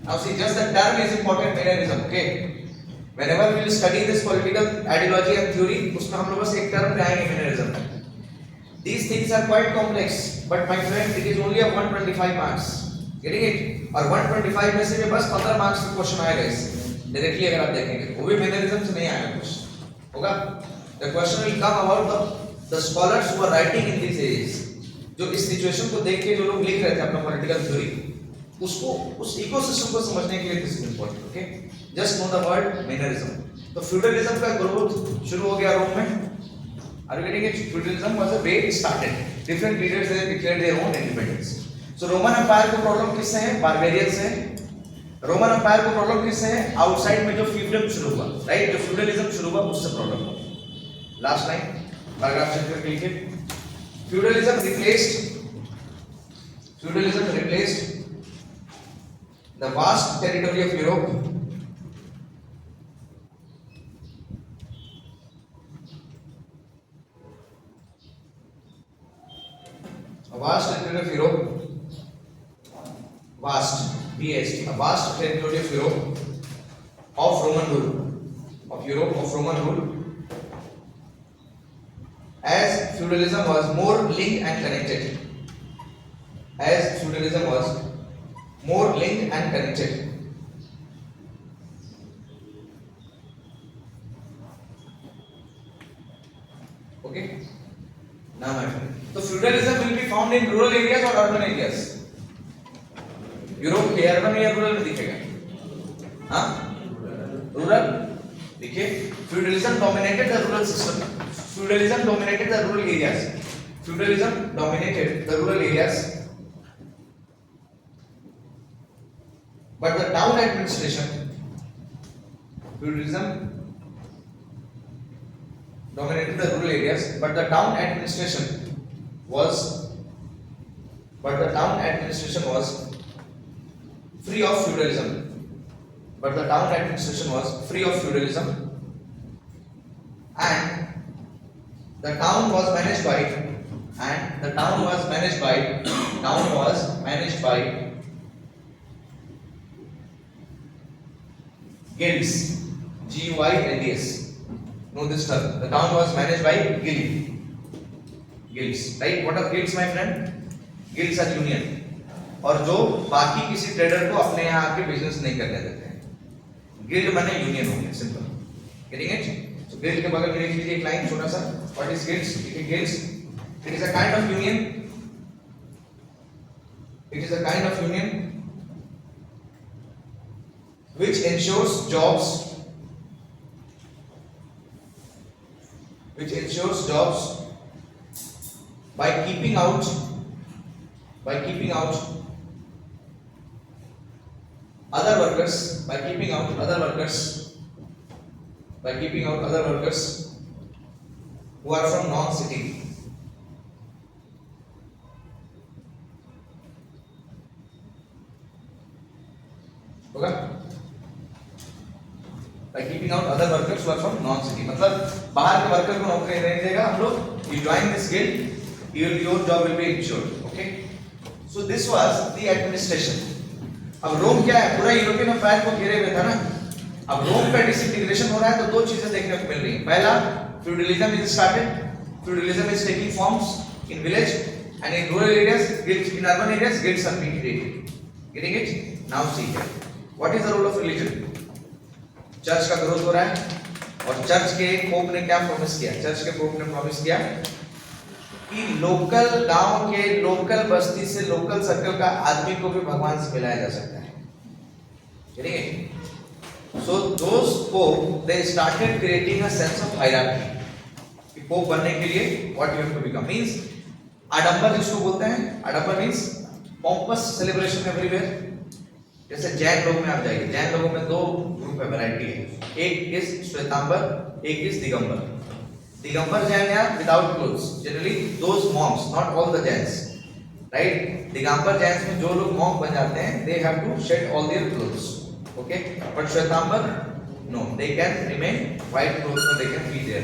Now see, just the term is important, mannerism, okay? Whenever we will study this political ideology and theory, उसमें हम लोग बस एक term पे आएंगे, mannerism। These things are quite complex, but my friend, it is only of 125 marks. Getting it? और 125 में से भी बस 15 मार्क्स का क्वेश्चन आएगा इससे डायरेक्टली, अगर आप देखेंगे वो भी मैनरिज्म से नहीं आएगा क्वेश्चन, होगा। The question will come about the scholars who are writing in these areas, जो इस सिचुएशन को देख के जो लोग लिख रहे थे अपना पॉलिटिकल थ्योरी, उसको उस इकोसिस्टम को समझने के लिए this is important, okay? Just know the word mannerism. तो फ्यूडलिज्म का ग्रोथ शुरू हो गया रोम में। Are you getting it? Feudalism was a way it started. Different leaders they declared their own independence. So Roman Empire को problem किससे है? Barbarian से। रोमन एम्पायर को प्रॉब्लम किससे है? आउटसाइड में जो फ्यूडलिज्म शुरू हुआ, राइट, जो फ्यूडलिज्म शुरू हुआ उससे प्रॉब्लम हुआ। लास्ट लाइन पैराग्राफ चेक करके लिखिए। Feudalism replaced the vast territory of Europe vast territory of Europe, a vast territory of Europe of Roman rule, as feudalism was more linked and connected, okay, now my friend, so feudalism will be found in rural areas or urban areas? Europe के urban या rural में दिखेगा? हाँ, rural. देखिए, feudalism dominated the rural system. Feudalism dominated the rural areas. But the town administration, feudalism dominated the rural areas, but the town administration was free of feudalism. And the town was managed by guilds, GUILDS. Know this term. The town was managed by guilds, right? What are guilds, my friend? Guilds are union, और जो बाकी किसी trader को अपने यहाँ आके business नहीं करने देते हैं। गिल्ड माने यूनियन हो गया, simple. Getting it? So guild के बगल में लिख लीजिए एक लाइन छोटा सा, what is guilds? Guilds, it is a kind of union which ensures jobs which ensures jobs by keeping out other workers who are from non-city. होगा? By keeping out other workers who are from non-city, मतलब बाहर के worker को नौकरी नहीं देगा हम लोग. You join this guild, your job will be insured. Okay? So this was the administration. अब रोम क्या है? पूरा यूरोपियन एम्पायर को घेरे हुए था ना. अब रोम का डिसइंटीग्रेशन हो रहा है तो दो चीजें देखने को मिल रही हैं. पहला, feudalism is started. Feudalism is taking forms in village and in rural areas, guilds, in urban areas, guilds are being created. Getting it? Now see here. What is the role of religion? Church का growth हो रहा है और church के pope ने क्या promise किया? Church के पोप ने प्रॉमिस किया कि लोकल गांव के लोकल बस्ती से लोकल सर्कल का आदमी को भी भगवान से मिलाया जा सकता है. ठीक है? So those pope they started creating a sense of hierarchy. कि पोप बनने के लिए what you have to become means आडंबर जिसको बोलते हैं. आडंबर means pompous celebration everywhere. जैसे जैन लोग में आप जाइए, जैन लोगों में दो ग्रुप है, वैरायटी है. एक इज श्वेतांबर, एक इज दिगंबर. दिगंबर जैन या without clothes, generally those monks, not all the Jains, right. Digambar Jains में जो लोग मॉन्क बन जाते हैं they have to shed all their clothes. Okay, but Shwetambar no, they can remain white clothes में, दे कैन बी देयर.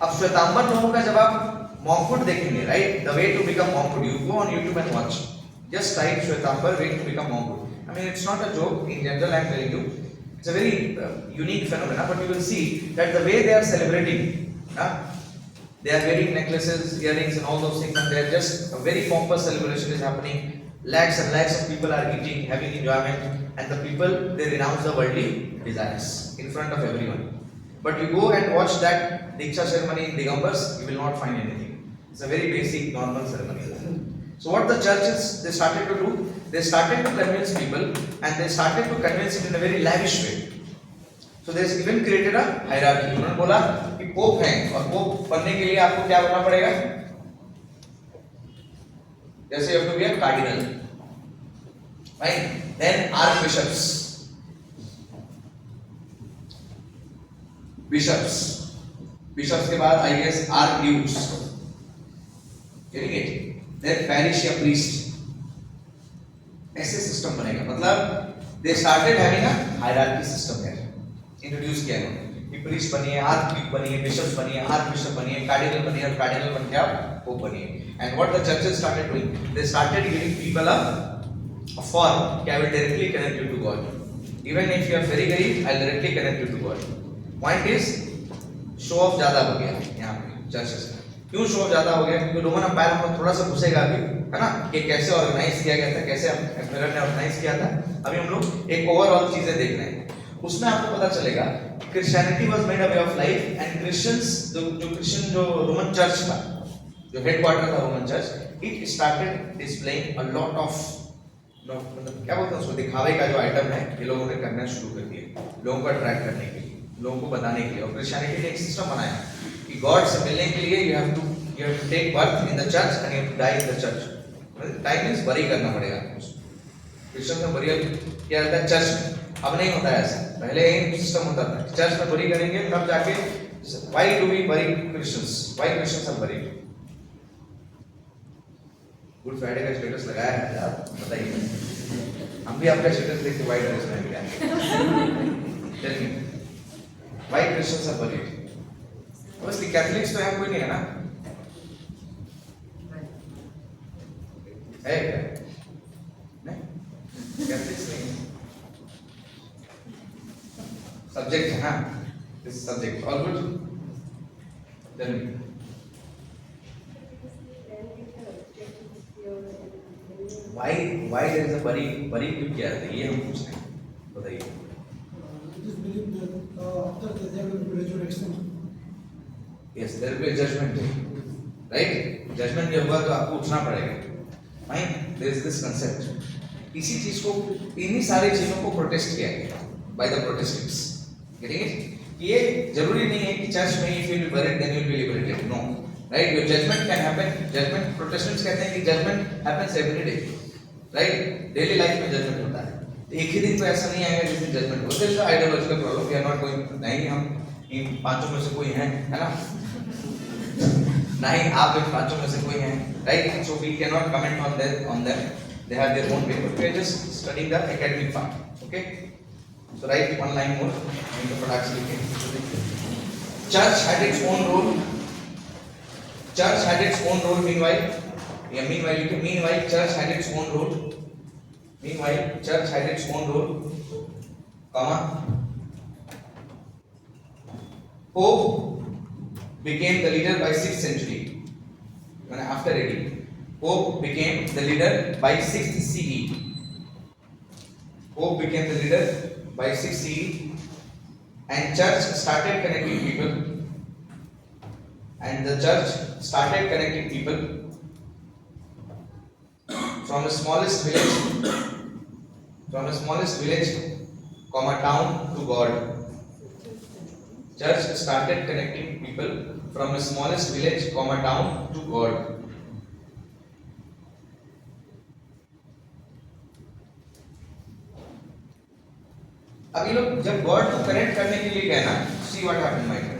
अब श्वेतांबर लोगों का जब आप मॉन्कहुड देखेंगे, right, the way to become monkhood, you go on YouTube and watch, just type Shwetambar way to become monkhood. I mean, it's not a joke. In general, I am telling you, it's a very unique phenomena. But you will see that the way they are celebrating, they are wearing necklaces, earrings, and all those things, and they are just a very pompous celebration is happening. Lakhs and lakhs of people are eating, having enjoyment, and the people they renounce the worldly desires in front of everyone. But you go and watch that Diksha ceremony in Digambars, you will not find anything. It's a very basic, normal ceremony. So what the churches they started to do, they started to convince people, and they started to convince it in a very lavish way. So they even created a hierarchy. उन्होंने बोला कि pope हैं और pope बनने के लिए आपको क्या बनना पड़ेगा? जैसे you have to be a cardinal, right? Then archbishops, bishops के बाद I guess archdukes, getting it? Then parish या priest, ऐसे सिस्टम बनेगा. मतलब they started having a hierarchy system here. Introduce किया इन्होंने कि priest बनिए, archduke बनिए, bishops बनिए, archbishop बनिए, cardinal बनिए और cardinal बन के आप pope बनिए. And what the churches started doing, they started giving people a form कि I will directly connect you to God. Even if you are very garib, I will directly connect you to God. Point is show off ज़्यादा हो गया यहाँ पे churches में. क्यों show off ज्यादा हो गया? क्योंकि रोमन एम्पायर हम लोग थोड़ा सा घुसेगा अभी, है ना, कि कैसे ऑर्गेनाइज किया गया था, कैसे एम्पायर ने ऑर्गेनाइज किया था. अभी हम लोग एक ओवरऑल चीजें देख रहे हैं. उसमें आपको पता चलेगा Christianity was made a way of life and Christians, जो रोमन चर्च था, जो हेडक्वार्टर था Roman church, it started displaying a lot of मतलब क्या बोलते हैं उसको, दिखावे का जो आइटम है ये लोगों ने करना शुरू कर दिया, लोगों को अट्रैक्ट करने के लिए, लोगों को बताने के लिए. और क्रिश्चियनिटी ने एक सिस्टम बनाया कि गॉड से मिलने के लिए you have to take birth in the church and you have to die in the church. Time means बरी करना पड़ेगा. क्रिश्चियन में बरियल क्या रहता है चर्च में. अब नहीं होता है ऐसा, पहले एक सिस्टम होता था चर्च में बरी करेंगे तब जाके. why do we bury Christians? Why Christians are buried? Good Friday का स्टेटस लगाया है यार, बताइए. हम भी आपका स्टेटस देख के व्हाइट ड्रेस में भी आए. Tell me why Christians are buried? Obviously Catholics तो यहाँ कोई नहीं है ना, है क्या? नहीं, Catholics नहीं. Subject है हाँ, this is subject. All good? Tell me. Why there is a bury क्यों किया जाता है ये हम पूछ रहे हैं, बताइए. It is believed that after death there will be resurrection. Yes, there will be a judgment day, right? Judgment जब होगा तो आपको उठना पड़ेगा. Fine, there is this concept. इसी चीज को, इन्हीं सारी चीजों को प्रोटेस्ट किया गया by the Protestants. Getting it? कि ये जरूरी नहीं है कि चर्च में if you will be buried then you will be liberated. No, right? Your judgment can happen. Judgment, Protestants कहते हैं कि judgment happens every day, right? Daily life में judgment होता है. एक ही दिन तो ऐसा नहीं आएगा जिस दिन judgment हो. This is the ideological problem. We are not going. नहीं हम इन पांचों में से कोई हैं, है ना? नहीं आप इन पांचों में से कोई हैं, right? So we cannot comment on them. They have their own way, but we are just studying the academic part. Okay? So write one line more in the products. Church had its own role. Church had its own role. Meanwhile, church had its own role. Meanwhile, church had its own role. Comma. Pope became the leader by 6th century. After AD, Pope became the leader by 6th CE. Pope became the leader by 6th CE, and church started connecting people. And the church started connecting people from the smallest village, town to God. Church started connecting people from the smallest village, town to God. अब ये लोग जब God को connect करने के लिए गए ना, see what happened my friend.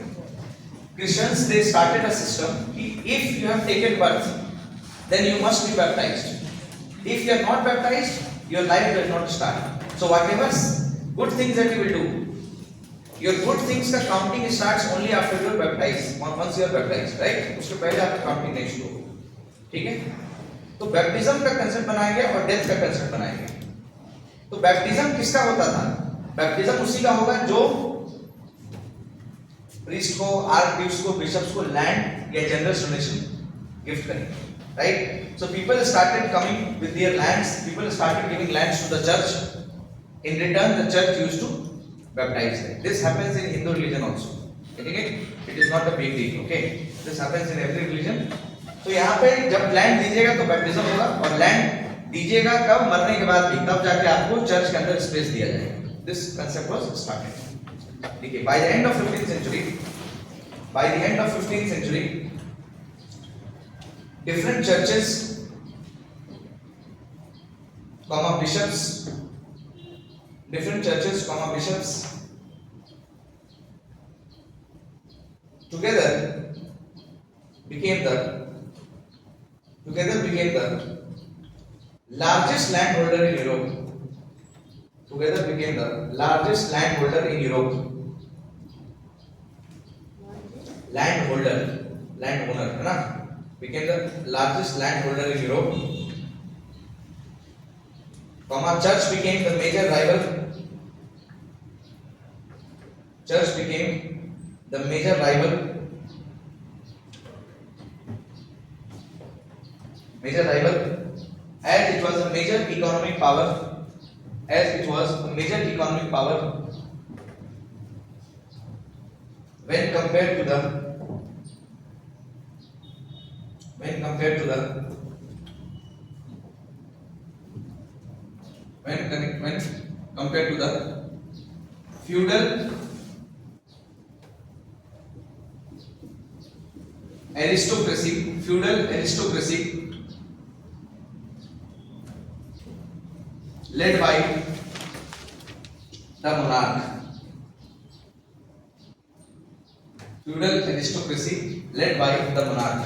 Christians they started a system कि if you have taken birth then you must be baptized. If you are not baptized, your life does not start. So whatever good things that you will do, your good things का counting starts only after you are baptized. Once you are baptized, right? उसके पहले आपका counting नहीं शुरू होगा. ठीक है? तो बैप्टिज्म का कंसेप्ट बनाया गया और डेथ का कंसेप्ट बनाया गया. तो बैप्टिज्म किसका होता था? बैप्टिज्म उसी का होगा जो प्रीस्ट को, आर्कबिशप्स को, बिशप्स को लैंड या जनरल डोनेशन गिफ्ट करेंगे, right? So people started coming with their lands, people started giving lands to the church. In return the church used to baptize them. This happens in Hindu religion also. Getting it? It is not a big deal, okay? This happens in every religion. तो यहाँ पे जब land दीजिएगा तो baptism होगा, और land दीजिएगा कब? मरने के बाद भी, तब जाके आपको चर्च के अंदर स्पेस दिया जाएगा. This concept was started. ठीक है? By the end of 15th century, different churches, bishops, together became the largest landholder in Europe. Together became the largest landholder in Europe. Landowner, है ना? Became the largest landholder in Europe. Church became the major rival. Church became the major rival. As it was a major economic power. When compared to the feudal aristocracy led by the monarch. Feudal aristocracy led by the monarch.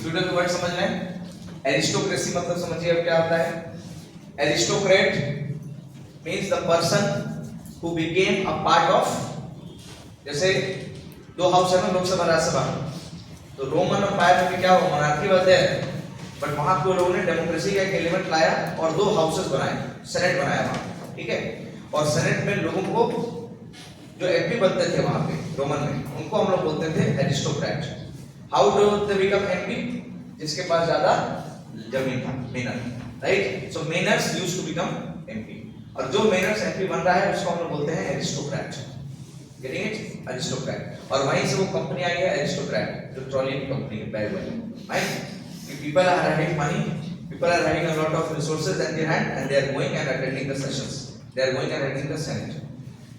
Feudal word समझ रहे हैं? Aristocracy मतलब समझिए अब क्या होता है? Aristocrat means the person who became a part of, जैसे दो हाउस है ना, लोकसभा राज्यसभा, तो रोमन एम्पायर में क्या हुआ? मोनार्की वाले है, बट वहां के लोगों ने डेमोक्रेसी का एक एलिमेंट लाया और दो हाउसेस बनाए, सेनेट बनाया वहां, ठीक है? और सेनेट में लोगों को जो एमपी बनते थे वहां पे रोमन में, उनको हम लोग बोलते थे aristocrat. How do they become MP? जिसके पास ज्यादा जमीन था, manor, right? So manors used to become MP, और जो मेनर्स एमपी बन रहा है उसको हम लोग बोलते हैं एरिस्टोक्रेट. Getting it? एरिस्टोक्रेट. और वहीं से वो कंपनी आई है एरिस्टोक्रेट, जो ट्रॉली की कंपनी है, बैग वाली, right? People are having money, people are having a lot of resources at their hand, and they are going and attending the sessions, they are going and attending the senate.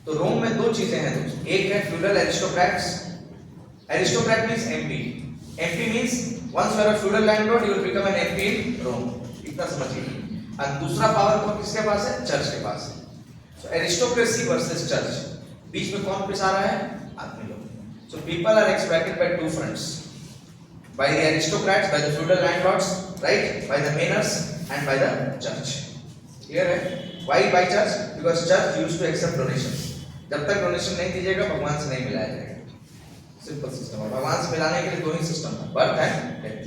तो रोम में दो चीजें हैं दोस्तों, एक है feudal aristocrats, aristocrat means MP, MP means once you are a feudal landlord you will become an MP in Rome, इतना समझिए। और दूसरा पावर कौन किसके पास है? चर्च के पास है। सो एरिस्टोक्रेसी वर्सेस चर्च, बीच में कौन पिसा रहा है? आदमी लोग। So people are exploited by two fronts, by the aristocrats, by the feudal landlords, right, by the manors and by the church. Clear है? Why by church? Because church used to accept donations. जब तक donation नहीं दीजिएगा भगवान से नहीं मिलाया जाएगा। सिंपल सिस्टम है। भगवान से मिलाने के लिए दो ही सिस्टम है, birth and death,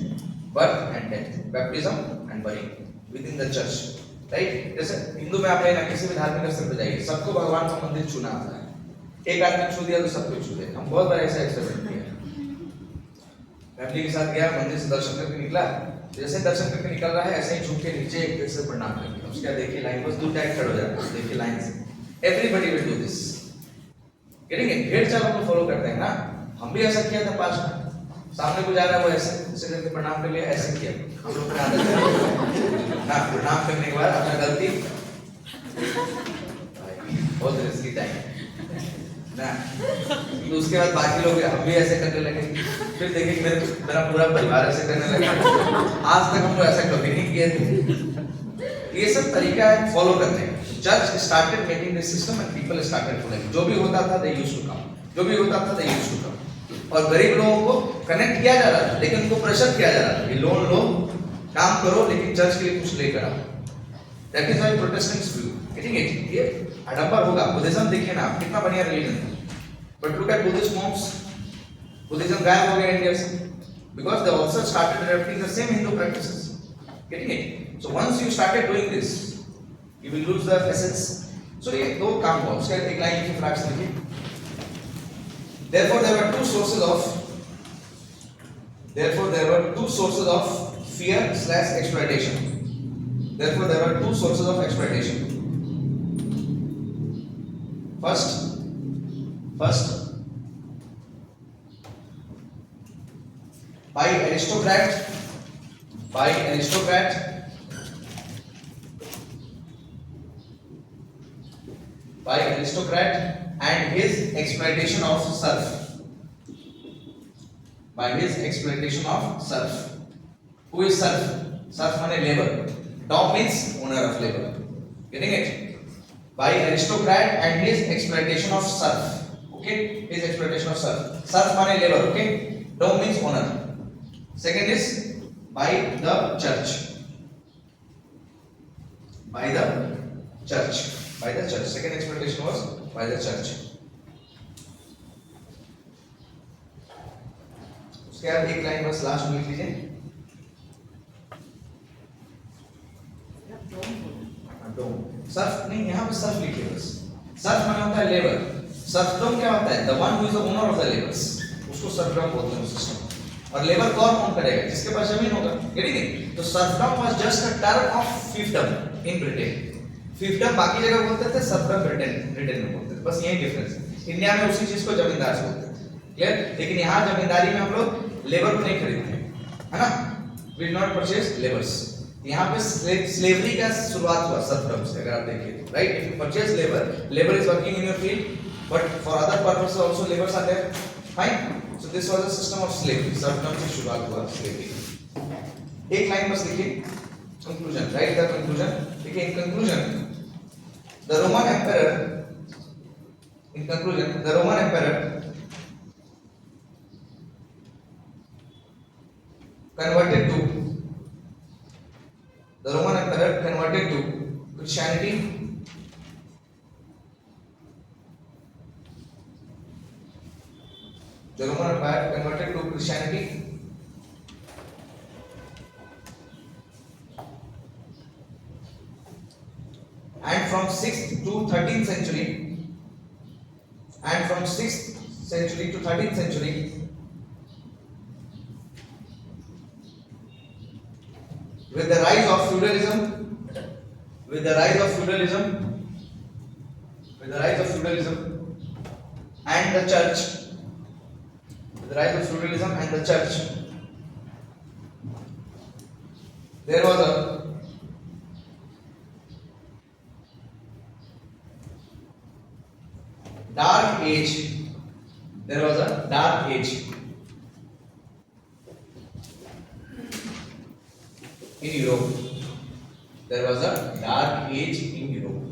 birth and death, baptism and burying with in the church, right. जैसे हिंदू में आप लेना किसी भी धार्मिक स्थल पे जाइए, सबको भगवान का मंदिर छूना आता है। एक आदमी छू दिया तो सब कुछ छू दे। हम बहुत बार ऐसा एक्सपेरिमेंट किया, फैमिली के साथ गया, मंदिर से दर्शन करके निकला, जैसे दर्शन करके निकल रहा है ऐसे ही झुक के नीचे एक से प्रणाम करके, उसके बाद देखिए लाइन बस दूर टैग खड़े हो जाते हैं, देखिए लाइन से everybody will do this, getting it. भेड़ चाल हम फॉलो करते हैं ना, हम भी ऐसा किया था पास्ट में, सामने को जा रहा है वो ऐसे करके प्रणाम कर लिया, ऐसे किया हम लोग ने आदत है ना। प्रणाम करने के बाद अपना गलती बहुत रिस्की टाइम ना, तो उसके बाद बाकी लोग हम भी ऐसे करने लगे, फिर देखें कि मेरा पूरा परिवार ऐसे करने लगा। आज तक हम लोग ऐसा कभी नहीं किए थे। ये सब तरीका है फॉलो करने का। Church started making this system and people started following. जो भी होता था दे यूज्ड टू कम, जो भी होता था दे यूज्ड टू कम। और गरीब लोगों को कनेक्ट किया जा रहा था, लेकिन उनको प्रेशर किया जा रहा था कि लोन लो, काम करो, लेकिन चर्च के लिए कुछ लेकर आओ। That is why Protestants view, getting it. ये आडंबर होगा। बुद्धिज्म देखिए ना, कितना बढ़िया रिलीजन है, but look at Buddhist monks, Buddhism गायब हो गया इंडिया से, because they also started adopting the same Hindu practices, getting it. So once you started doing this you will lose the essence. So ये दो काम हुआ, उसका एक लाइन की फ्रैक्स लिखिए। Therefore there were two sources of fear/exploitation. Therefore there were two sources of exploitation. First by aristocrat and his exploitation of serf. By his exploitation of serf. Who is serf? Serf means labor. Dom means owner of labor. Getting it? By aristocrat and his exploitation of serf. Okay? His exploitation of serf. Serf means labor. Okay? Dom means owner. Second is by the church. By the church. By the church. Second exploitation was by the church. उसके बाद एक line बस last में लिख लीजिए। डोम, Surf नहीं, यहाँ पे सर्फ लिखिए बस। सर्फ माने होता है लेबर। सर्फडम क्या होता है? The one who is the owner of the labors, उसको सर्फडम बोलते हैं उस सिस्टम। और लेबर कौन करेगा? जिसके पास जमीन होगा। Getting it? तो serfdom was just a term of fiefdom in Britain. Fiefdom बाकी जगह बोलते थे, सर्फडम ब्रिटेन में बोलते थे, बस यही डिफरेंस है। इंडिया में उसी चीज को जमींदार बोलते थे, क्लियर? लेकिन यहाँ जमींदारी में हम लोग लेबर को नहीं खरीदते हैं, है ना? We will not purchase labours. यहाँ पे स्लेवरी का शुरुआत हुआ सर्फडम से, अगर आप देखिए तो, right? If you purchase labour is working in your field, but for other purposes also labours are there, fine. So this was the system of slavery. Serfdom से शुरुआत हुआ स्लेवरी। एक लाइन बस लिखिए, कंक्लूजन, राइट? द कंक्लूजन, देखिए in conclusion the Roman emperor converted to Christianity. The Roman Empire converted to Christianity. And from 6th to 13th century, to 13th century, with the rise of feudalism and the church, there was a age. There was a dark age in Europe. There was a dark age in Europe.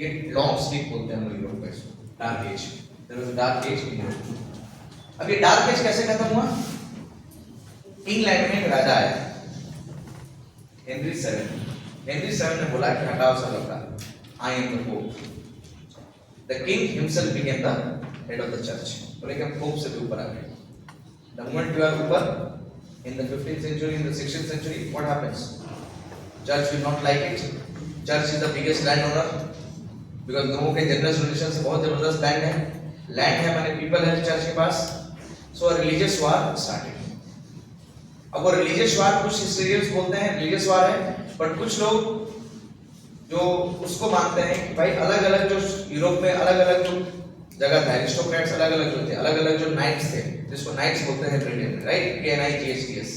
ये long sleep बोलते हैं हम लोग Europe में, dark age. There was a dark age in Europe. अब ये dark as कैसे खत्म हुआ? इंग्लैंड में एक राजा आया, हेनरी सेवन. हेनरी सेवन ने बोला कि हटाओ सब अपना, I am the pope. The king himself became the head of the church. बोले कि हम पोप से भी ऊपर आ गए. द मोमेंट यू आर ऊपर in the 15th century, in the 16th century, what happens? Church will not like it. Church is the biggest landowner because लोगों के जनरल डोनेशन से बहुत जबरदस्त लैंड है. लैंड है माने पीपल है चर्च के पास. सो रिलीजियस वार स्टार्टेड. अब वो रिलीजियस वार कुछ हिस्टोरियंस बोलते हैं रिलीजियस वार है, बट कुछ लोग जो उसको मानते हैं कि भाई अलग अलग जो यूरोप में अलग अलग जो जगह था, एरिस्टोक्रेट्स अलग अलग जो थे, अलग अलग जो नाइट्स थे, जिसको नाइट्स बोलते हैं ब्रिटेन में, राइट, KNIGHTS,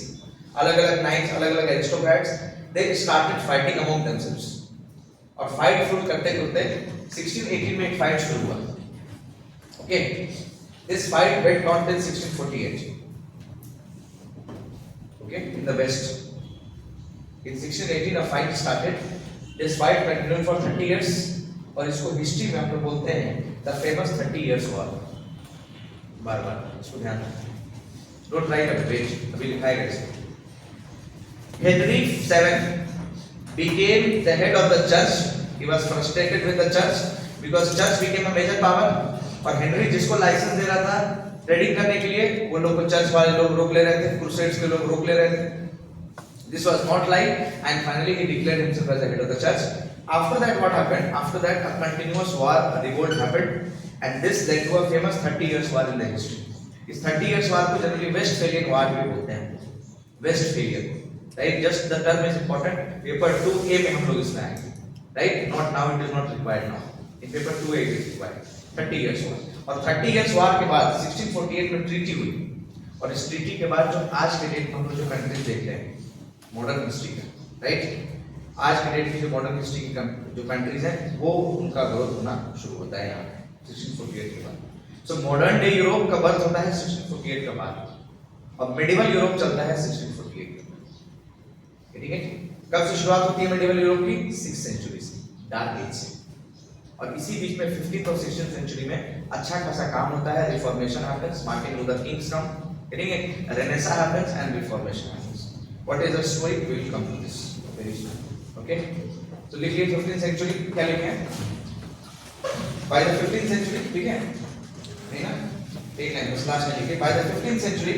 अलग अलग नाइट्स, अलग अलग aristocrats, they started fighting among themselves. और फाइट फुल करते करते 1618 में एक फाइट शुरू हुआ. Okay, this fight went on till 1648. Okay, in the west. In 1618 a fight started. This fight continued for 30 years. और इसको हिस्ट्री में हम लोग बोलते हैं द फेमस 30 years war. बार बार इसको ध्यान रखना. डोंट राइट अ पेज, अभी लिखाएगा इसको. Henry VII became the head of the church. He was frustrated with the church because church became a major power. और हेनरी जिसको लाइसेंस दे रहा था ट्रेडिंग करने के लिए, वो लोग को चर्च वाले लोग रोक ले रहे थे, क्रूसेड्स के लोग रोक ले रहे थे. This was not like, and finally he declared himself as the head of the church. After that, what happened? After that, a continuous war, a revolt happened, and this led to a famous 30 years war in the history. इस 30 years war को generally Westphalian war भी बोलते हैं. Westphalian, right? Just the term is important. Paper 2A में हम लोग इसमें आएंगे, right? Not now, it is not required now. In paper 2A it is required. 30 years war. और 30 years war के बाद 1648 में treaty हुई. और इस treaty के बाद जो आज के डेट में हम लोग जो countries देख रहे हैं, मॉडर्न हिस्ट्री का, राइट, आज के डेट की जो मॉडर्न हिस्ट्री की जो कंट्रीज हैं वो उनका ग्रोथ होना शुरू होता है यहाँ पे 1648 के बाद. सो मॉडर्न डे यूरोप का बर्थ होता है 1648 के बाद, और मेडिवल यूरोप चलता है 1648 के बाद. ठीक है, कब से शुरुआत होती है मेडिवल यूरोप की? 6th सेंचुरी से, डार्क एज से. और इसी बीच में 15th और 16th सेंचुरी में अच्छा खासा काम होता है. Reformation happens, Martin Luther Kings come, ठीक है, renaissance happens and reformation happens. What is the story? We will come to this very soon. Okay? So लिखिए 15th century क्या लिखे हैं? By the 15th century, ठीक है? नहीं ना? एक लाइन बस लास्ट में लिखिए. By the 15th century,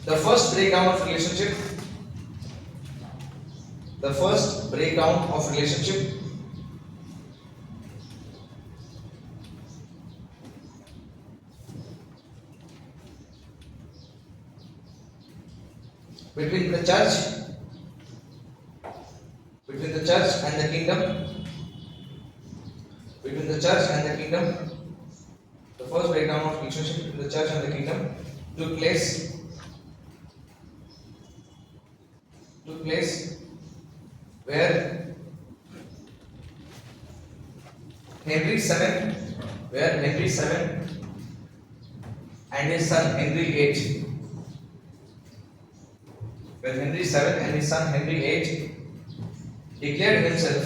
the first breakdown of relationship between the church and the kingdom, the first breakdown of relationship between the church and the kingdom took place where Henry VII and his son Henry VIII, when Henry VII and his son Henry VIII declared himself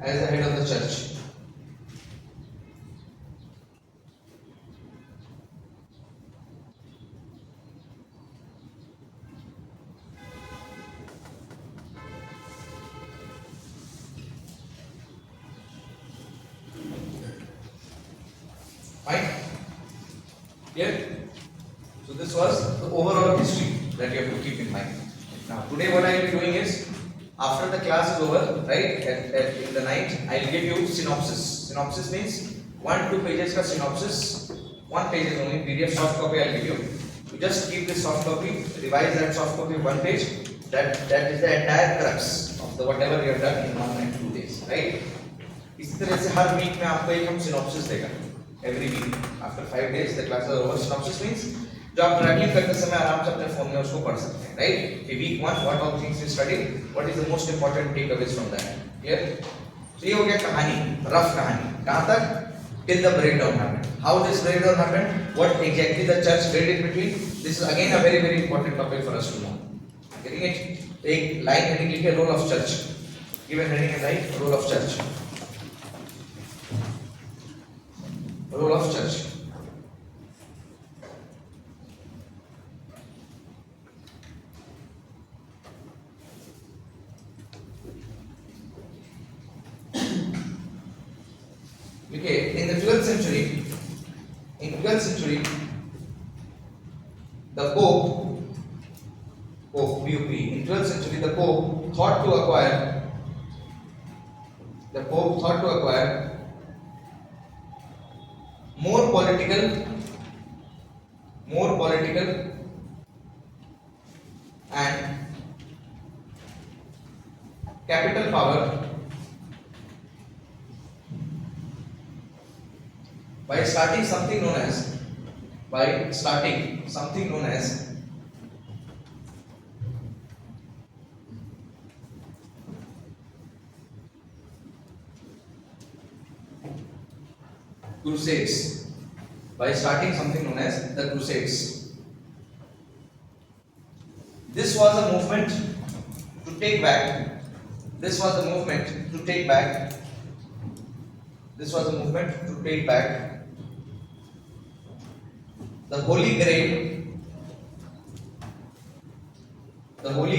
as the head of the church. Fine? Clear? So this was the overall history that you have to keep in mind. Now today what I will be doing is, after the class is over, right, in the night, I will give you synopsis. Synopsis means 1-2 pages ka synopsis. 1 page is only PDF soft copy I will give you. You just keep this soft copy, revise that soft copy 1 page. That is the entire crux of the whatever you have done in 1 and 2 days, right? इसी तरह से हर week में आपको एक हम synopsis देगा. Every week after 5 days the class is over. Synopsis means जो आप ट्रैवलिंग करते समय आराम से अपने फोन में उसको पढ़ सकते हैं, राइट? कि week 1 what all things you study, what is the most important takeaways from that. Clear? तो ये हो गया कहानी, रफ कहानी, कहां तक? till the breakdown happened. How this breakdown happened? What exactly the church did in between? This is again a very very important topic for us to know. Getting it? एक line heading लिखे role of church. Given heading and right role of church. Role of church. Okay, in the 12th century, the Pope, BOP, in 12th century, the Pope thought to acquire more political and capital power by starting something known as crusades. By starting something known as the crusades. This was a movement to take back the Holy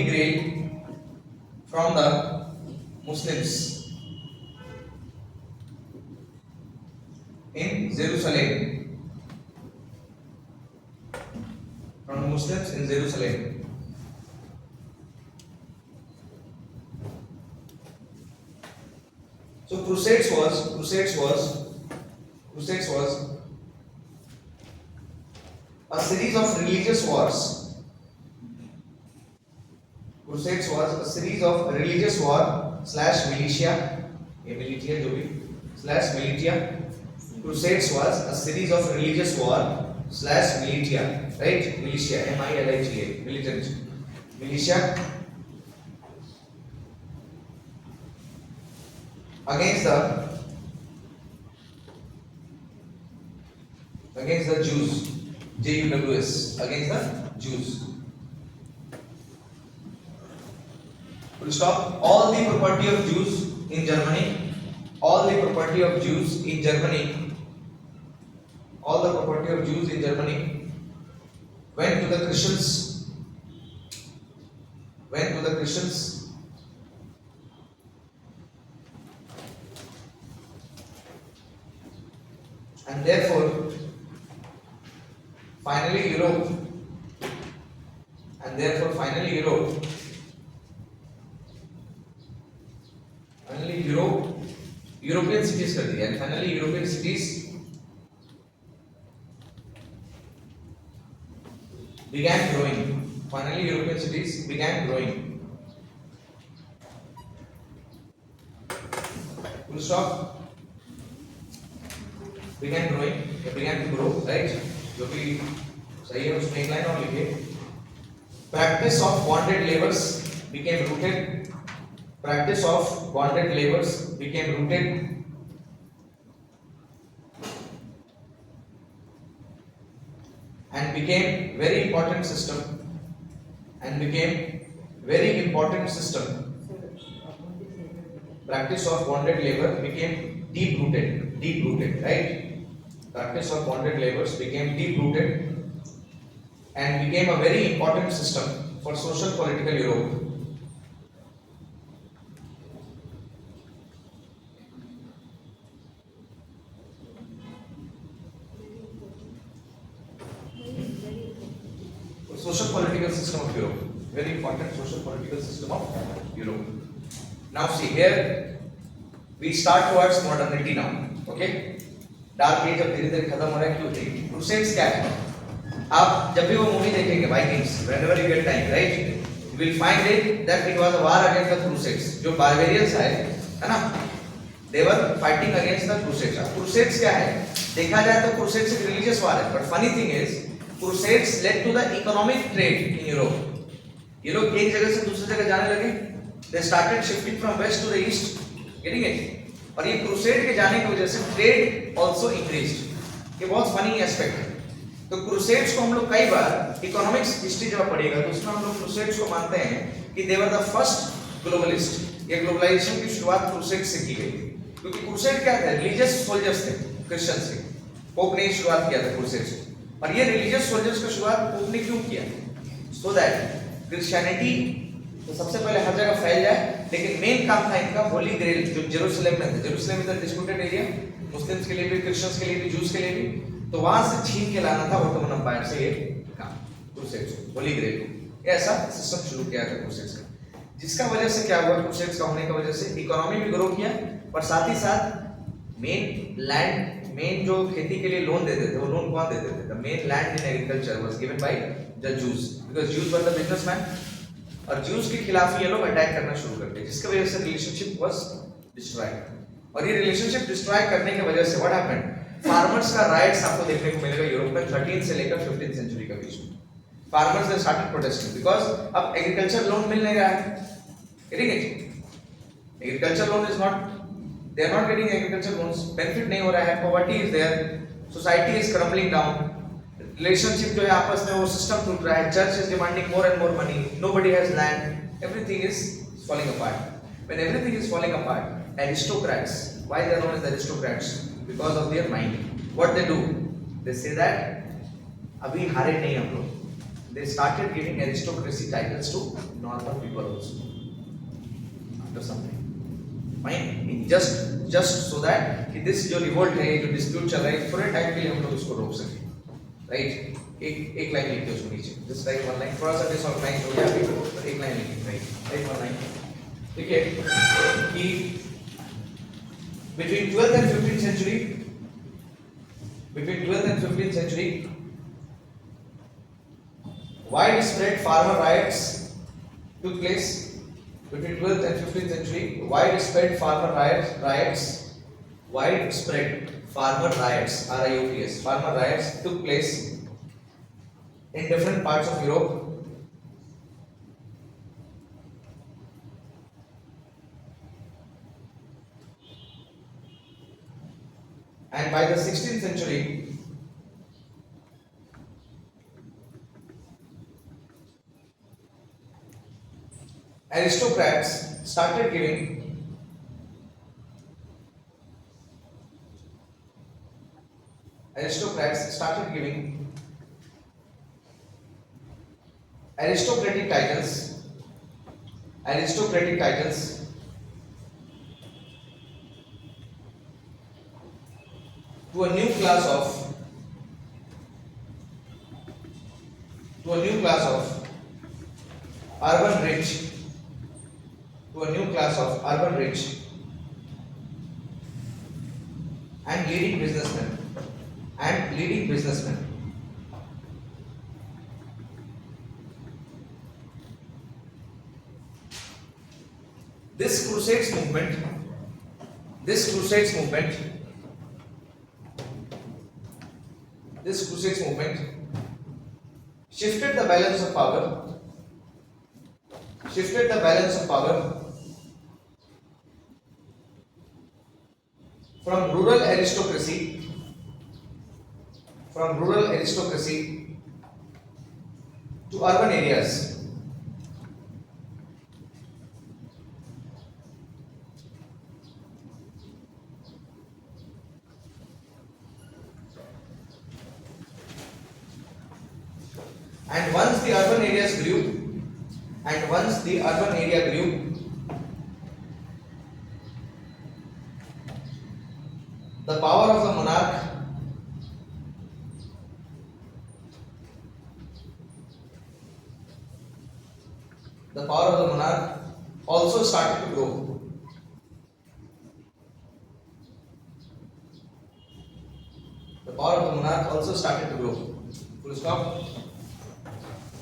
Grail from the Muslims in Jerusalem. So crusades was a series of religious wars. Crusades was a series of religious war slash militia. Crusades was a series of religious war slash militia, right? Militia, M-I-L-I-T-A, militant, militia against the Jews, Jews, against the Jews. Full stop. All the property of Jews in Germany went to the Christians. And therefore finally Europe European cities कर दिया, and finally European cities began growing. Full stop. Began to grow, right? जो कि सही है, उसमें एक line और लिखिए. Practice of bonded labours became rooted and became very important system. Practice of bonded labor became deep rooted, right? Practice of bonded labors became deep rooted and became a very important system for social political Europe. Social political system of Europe, very important social political system of Europe. Now see here, we start towards modernity now. Okay, dark age अब धीरे धीरे खत्म हो रहा है. क्यों? देखिए crusades क्या है. आप जब भी वो मूवी देखेंगे Vikings, whenever you get time, right, you will find it that it was a war against the crusades. जो बारबेरियंस है ना, they were fighting against the crusades. अब crusades क्या है? देखा जाए तो crusades एक religious war है, but funny thing is crusades led to the economic trade in Europe. ये लोग एक जगह से दूसरी जगह जाने लगे. They started shifting from west to the east. Getting it? और ये क्रूसेड के जाने की वजह से ट्रेड आल्सो इंक्रीज्ड। ये बहुत फनी एस्पेक्ट है। तो क्रूसेड्स को हम लोग कई बार इकोनॉमिक्स हिस्ट्री जब पढ़ेगा तो उसमें हम लोग क्रूसेड्स को मानते हैं कि दे वर द फर्स्ट ग्लोबलिस्ट। ये ग्लोबलाइजेशन की शुरुआत क्रूसेड से की गई थी, क्योंकि क्रूसेड क्या थे? रिलीजियस सोल्जर्स थे, क्रिश्चियंस थे। पोप ने शुरुआत किया था क्रूसेड से। और ये रिलीजियस सोल्जर्स का शुरुआत पोप ने क्यों किया? सो दैट क्रिश्चियनिटी तो सबसे पहले हर जगह फैल जाए, लेकिन मेन काम था इनका होली ग्रेल जो जेरूशलेम में था। Jerusalem is a disputed area, Muslims के लिए भी, क्रिश्चियंस के लिए भी, जूस के लिए भी। तो वहां से छीन के लाना था ऑटोमन एम्पायर से ये काम, क्रूसेड्स होली ग्रेल को। ऐसा सिस्टम शुरू किया था क्रूसेड्स का, जिसका वजह से क्या हुआ? क्रूसेड्स का होने की वजह से इकोनॉमी भी ग्रो किया, और साथ ही साथ मेन लैंड, मेन जो खेती के लिए लोन देते थे, वो लोन कौन देते थे? The main land in agriculture was given by the juice, because juice were the businessman. और जूस के खिलाफ ये लोग अटैक करना शुरू कर दिए, जिसकी वजह से रिलेशनशिप वाज डिस्ट्रॉयड। और ये रिलेशनशिप डिस्ट्रॉय करने की वजह से व्हाट हैपेंड? फार्मर्स का राइट्स आपको देखने को मिलेगा यूरोप में 13 से लेकर 15 सेंचुरी के बीच में। फार्मर्स ने स्टार्टेड प्रोटेस्टिंग बिकॉज़ अब एग्रीकल्चर लोन मिल नहीं रहा है। Getting it? Agriculture loan is not, they are not getting agriculture loans, benefit नहीं हो रहा है, poverty is there, society is crumbling down, relationship जो है आपस में वो सिस्टम टूट रहा है, church is demanding more and more money, nobody has land, everything is falling apart. When everything is falling apart, aristocrats, why they are known as aristocrats? Because of their mind. What they do? They say that अभी हारे नहीं हम लोग. They started giving aristocracy titles to normal people also. After some time. Fine. Just so that कि this जो revolt है, जो dispute चल रहा है, थोड़े टाइम के लिए हम लोग इसको रोक सकें. Right? एक लाइन लिख दो उसको नीचे. Just write one line. थोड़ा सा disorganized हो गया अभी, तो एक लाइन लिखिए. Write one line. ठीक है? कि between 12th and 15th century, widespread farmer riots took place. Between 12th and 15th century, widespread farmer riots, R-I-O-T-S, farmer riots took place in different parts of Europe. And by the 16th century, aristocrats started giving aristocratic titles to a new class of urban rich and leading businessmen. This Crusades movement shifted the balance of power from rural aristocracy to urban areas. And once the urban area grew, the power of the monarch also started to grow. Full stop.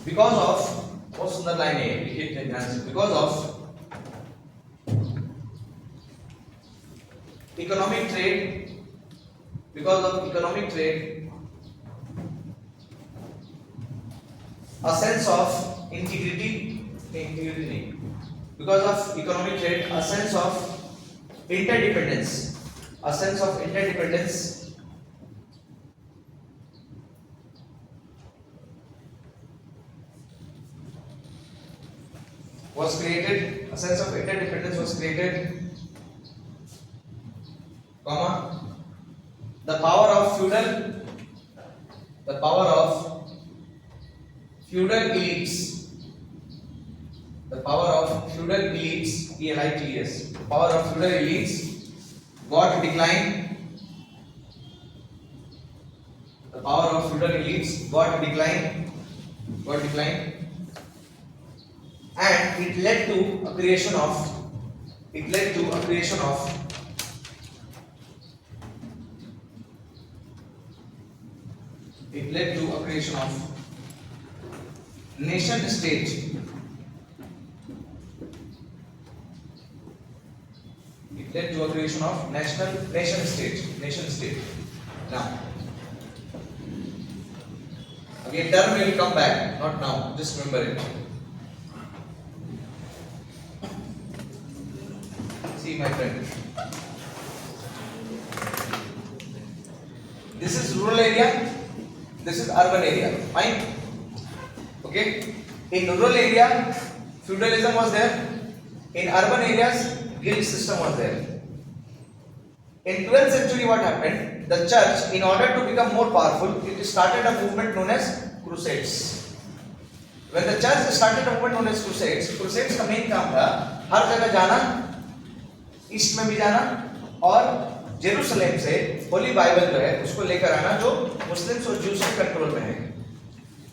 Because of बहुत सुंदर line है, लिखिए ध्यान से. Because of economic trade, a sense of integrity नहीं. Because of economic trade, a sense of interdependence, a sense of interdependence was created, a sense of interdependence was created, comma, the power of feudal elites, the power of feudal elites, ELITES, the power of feudal elites got declined, the power of feudal elites got declined, and it led to a creation of nation state. It led to a creation of nation state. Now, again, term will come back, not now. Just remember it. See, my friend. This is rural area. This is urban area. Fine. Okay. In rural area, feudalism was there. In urban areas, guild system was there. In 12th century, what happened? The church, in order to become more powerful, it started a movement known as crusades. When the church started a movement known as crusades का main काम था हर जगह जाना, east में भी जाना और Jerusalem से होली बाइबल जो है उसको लेकर आना जो मुस्लिम्स और जूस के कंट्रोल में है.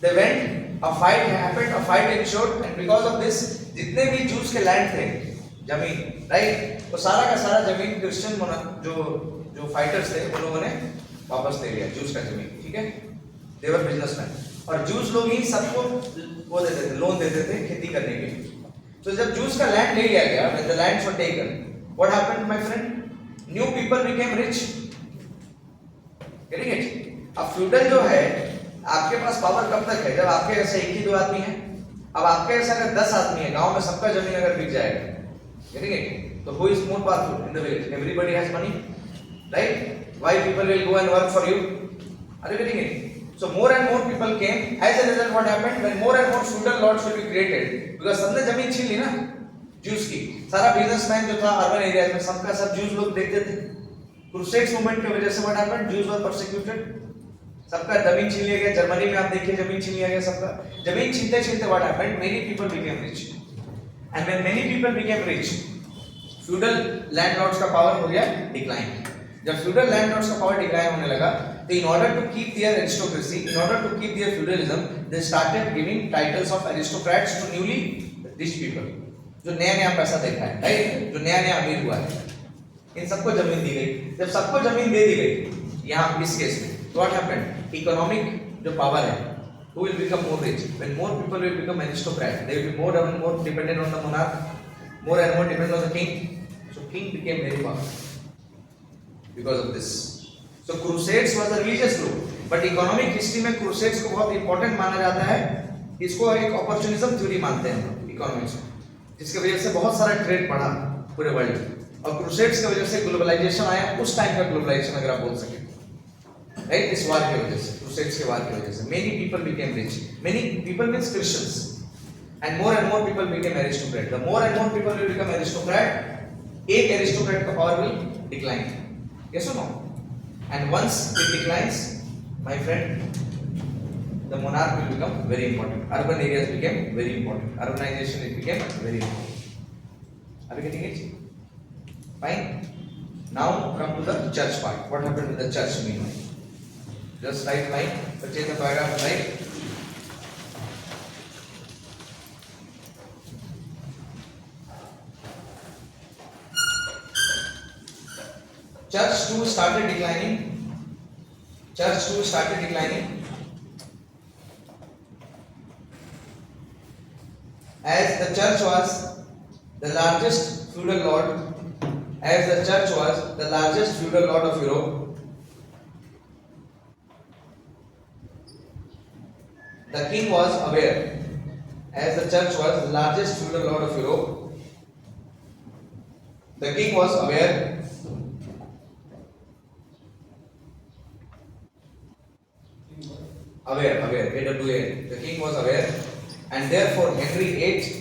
They went, a fight happened, a fight ensued, and because of this, जितने भी जूस के लैंड थे, जमीन, राइट, वो सारा का सारा जमीन क्रिश्चियन जो फाइटर्स थे उन लोगों ने वापस ले लिया जूस का जमीन. ठीक है, they were businessmen और जूस लोग ही सबको वो देते थे, लोन देते थे खेती करने के लिए. तो जब जूस का लैंड ले लिया गया, when the lands were taken, what happened, my friend? New people became rich. Getting it? अब फ्यूडल जो है, आपके पास पावर कब तक है? जब आपके ऐसे एक ही दो आदमी हैं. अब आपके ऐसा अगर 10 आदमी है, गांव में सबका जमीन अगर बिक जाएगा, getting it? तो who is more powerful in the village? Everybody has money, right? Why people will go and work for you? Are you getting it? So more and more people came. As a result, what happened? When more and more feudal lords will be created, because सबने जमीन छीन ली ना, juice की. सारा businessman जो था urban areas में सबका सब जूस लोग देखते थे. क्रूसेड्स मूवमेंट की वजह से what happened? Jews were persecuted. सबका जमीन छीन लिया गया. जर्मनी में आप देखिए जमीन छीन लिया गया सबका. जमीन छीनते छीनते what happened? Many people became rich. And when many people became rich, feudal landlords का पावर हो गया डिक्लाइन. जब feudal landlords का पावर डिक्लाइन होने लगा, तो in order to keep their aristocracy, in order to keep their feudalism, they started giving titles of aristocrats to newly rich people. जो नया नया पैसा देखा है, राइट, जो नया नया अमीर हुआ है, इन सबको जमीन दी गई. जब सबको जमीन दे दी गई, यहाँ इस केस में, तो what happened? Economic जो पावर है, who will become more rich? When more people will become aristocrat, they will be more and more dependent on the monarch, more and more dependent on the king. So king became very powerful because of this. So crusades was a religious group, but economic history में crusades को बहुत important माना जाता है. इसको एक opportunism theory मानते हैं economics में, जिसकी वजह से बहुत सारा ट्रेड बढ़ा पूरे वर्ल्ड में. और क्रूसेड्स की वजह से ग्लोबलाइजेशन आया. उस टाइम का ग्लोबलाइजेशन अगर आप बोल सके, राइट, इस वार की वजह से, क्रूसेड्स के वार की वजह से many people became rich. Many people means Christians, and more people became aristocrat. The more and more people will become aristocrat, एक एरिस्टोक्रेट का पावर विल डिक्लाइन. यस और no? And once it declines, my friend, the monarch will become very important. Urban areas became very important. Urbanization it became very important. Are you getting it? Fine. Now come to the church part. What happened with the church meanwhile? Just write line. Purchase the paragraph, right? Church too started declining. As the church was the largest feudal lord of Europe, the king was aware. As the church was the largest feudal lord of Europe, The king was aware AWA. The king was aware, and therefore Henry VIII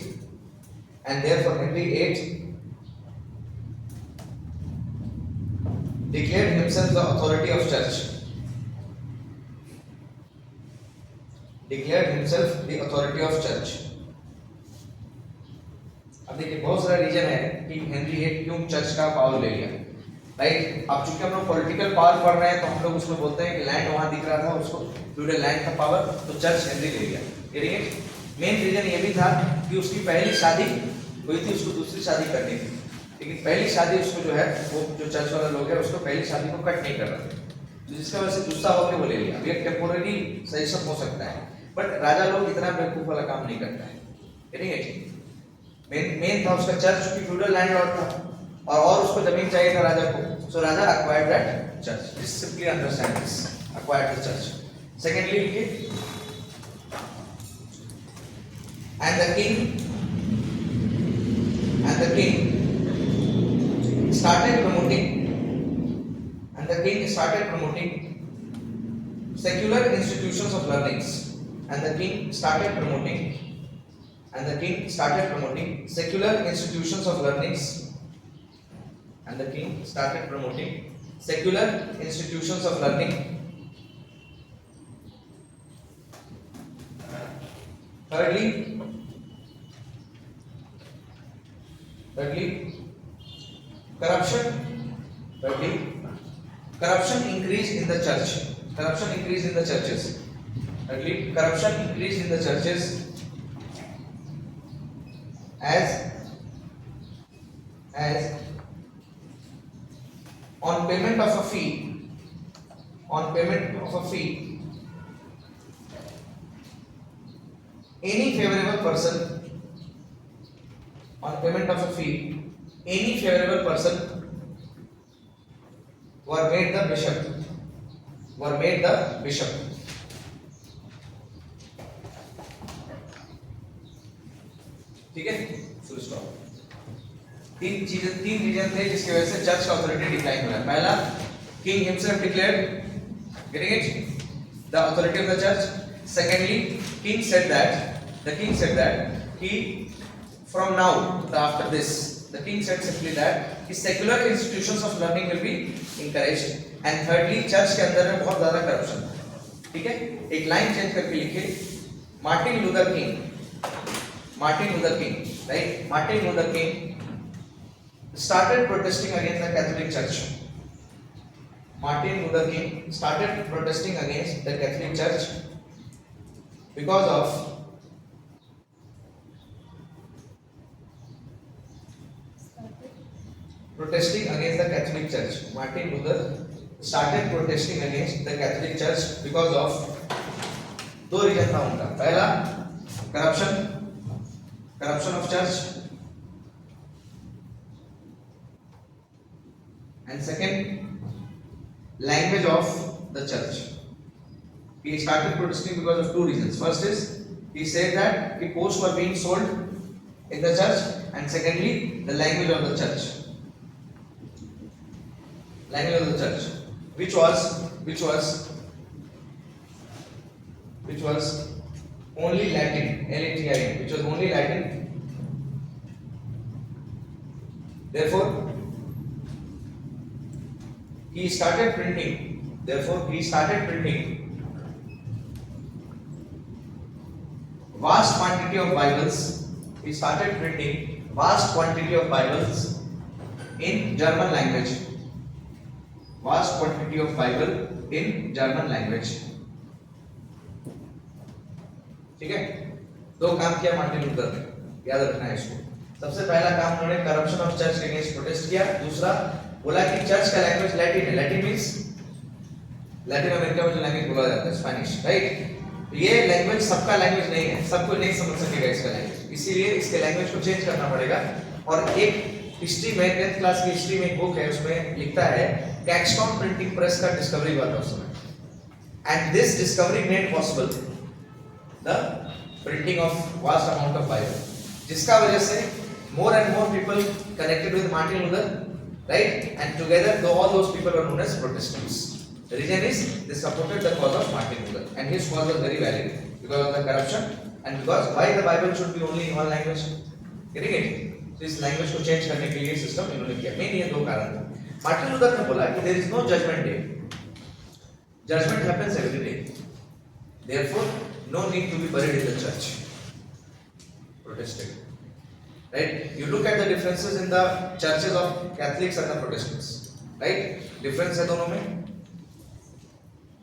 declared himself the authority of church. Declared himself the authority of church. अब देखिए बहुत सारा reason है कि Henry VIII क्यों church का power ले लिया, राइट। अब चूंकि हम लोग पॉलिटिकल पावर पढ़ रहे हैं तो हम लोग उसको बोलते हैं कि लैंड वहां दिख रहा था, उसको फ्यूडल लैंड का पावर, तो चर्च हेनरी ले लिया। मेन रीजन ये भी था कि उसकी पहली शादी हुई थी, उसको दूसरी शादी करनी थी, लेकिन पहली शादी उसको जो है वो जो चर्च वाला लोग है उसको पहली शादी को कट नहीं कर रहे थे, तो जिसका वजह से गुस्सा होकर वो ले लिया। अब ये टेम्पोररी सजेशन हो सकता है, बट राजा लोग इतना बेवकूफ वाला काम नहीं करता है, ठीक है। मेन था उसका चर्च की फ्यूडल लैंडलॉर्ड था और उसको जमीन चाहिए था राजा को, सो राजा acquired that church. Just simply understand this. Acquired the church. Secondly, and the king started promoting secular institutions of learnings, and the king started promoting secular institutions of learnings, and the king started promoting secular institutions of learning. Thirdly, corruption increased in the church. Corruption increased in the churches. Thirdly, corruption increased in the churches as on payment of a fee, any favorable person were made the bishop. ठीक है, full stop. तीन reason थे जिसकी वजह से church का authority decline हुआ। पहला, king himself declared getting it the authority of the church. Secondly, the king said that he from now after this, the king said simply that secular institutions of learning will be encouraged. And thirdly, church के अंदर में बहुत ज्यादा corruption था, ठीक है। एक line change करके लिखे, Martin Luther king, right? Martin Luther King started protesting against the Catholic Church. Martin Luther King started protesting against the Catholic Church because of protesting against the Catholic Church. Martin Luther started protesting against the Catholic Church because of दो reason था उनका। पहला, corruption of church, and second, language of the church. He started protesting because of two reasons. First is he said that the posts were being sold in the church, and secondly, the language of the church, which was only Latin, Latin, which was only Latin. Therefore, he started printing vast quantity of Bibles. He started printing vast quantity of Bibles in German language. Vast quantity of Bible in German language. ठीक है, दो काम किया Martin Luther ने, याद रखना है इसको। सबसे पहला काम उन्होंने करप्शन ऑफ चर्च के अगेंस्ट प्रोटेस्ट किया। दूसरा, बोला कि चर्च का लैंग्वेज लैटिन है। लैटिन मींस लैटिन अमेरिका में जो लैंग्वेज बोला जाता है स्पेनिश, राइट। ये लैंग्वेज सबका लैंग्वेज नहीं है, सब कोई नहीं समझ सकेगा इसका लैंग्वेज, इसीलिए इसके लैंग्वेज को चेंज करना पड़ेगा। और एक हिस्ट्री में 10th क्लास की हिस्ट्री में एक बुक है, उसमें लिखता है कैक्सटॉन प्रिंटिंग प्रेस का डिस्कवरी हुआ था उस समय, and this discovery made possible the printing of vast amount of Bible, जिसका वजह से more and more people connected with Martin Luther, right? And together, all those people were known as Protestants. The reason is they supported the cause of Martin Luther, and his cause was very valid because of the corruption and because why the Bible should be only in one language. Getting it? So इस language को change करने के लिए system इन्होंने किया. Main ये दो कारण थे. Martin Luther ने बोला कि there is no judgment day. Judgment happens every day. Therefore, no need to be buried in the church. Protested. Right? You look at the differences in the churches of Catholics and the Protestants. Right? Difference है दोनों में.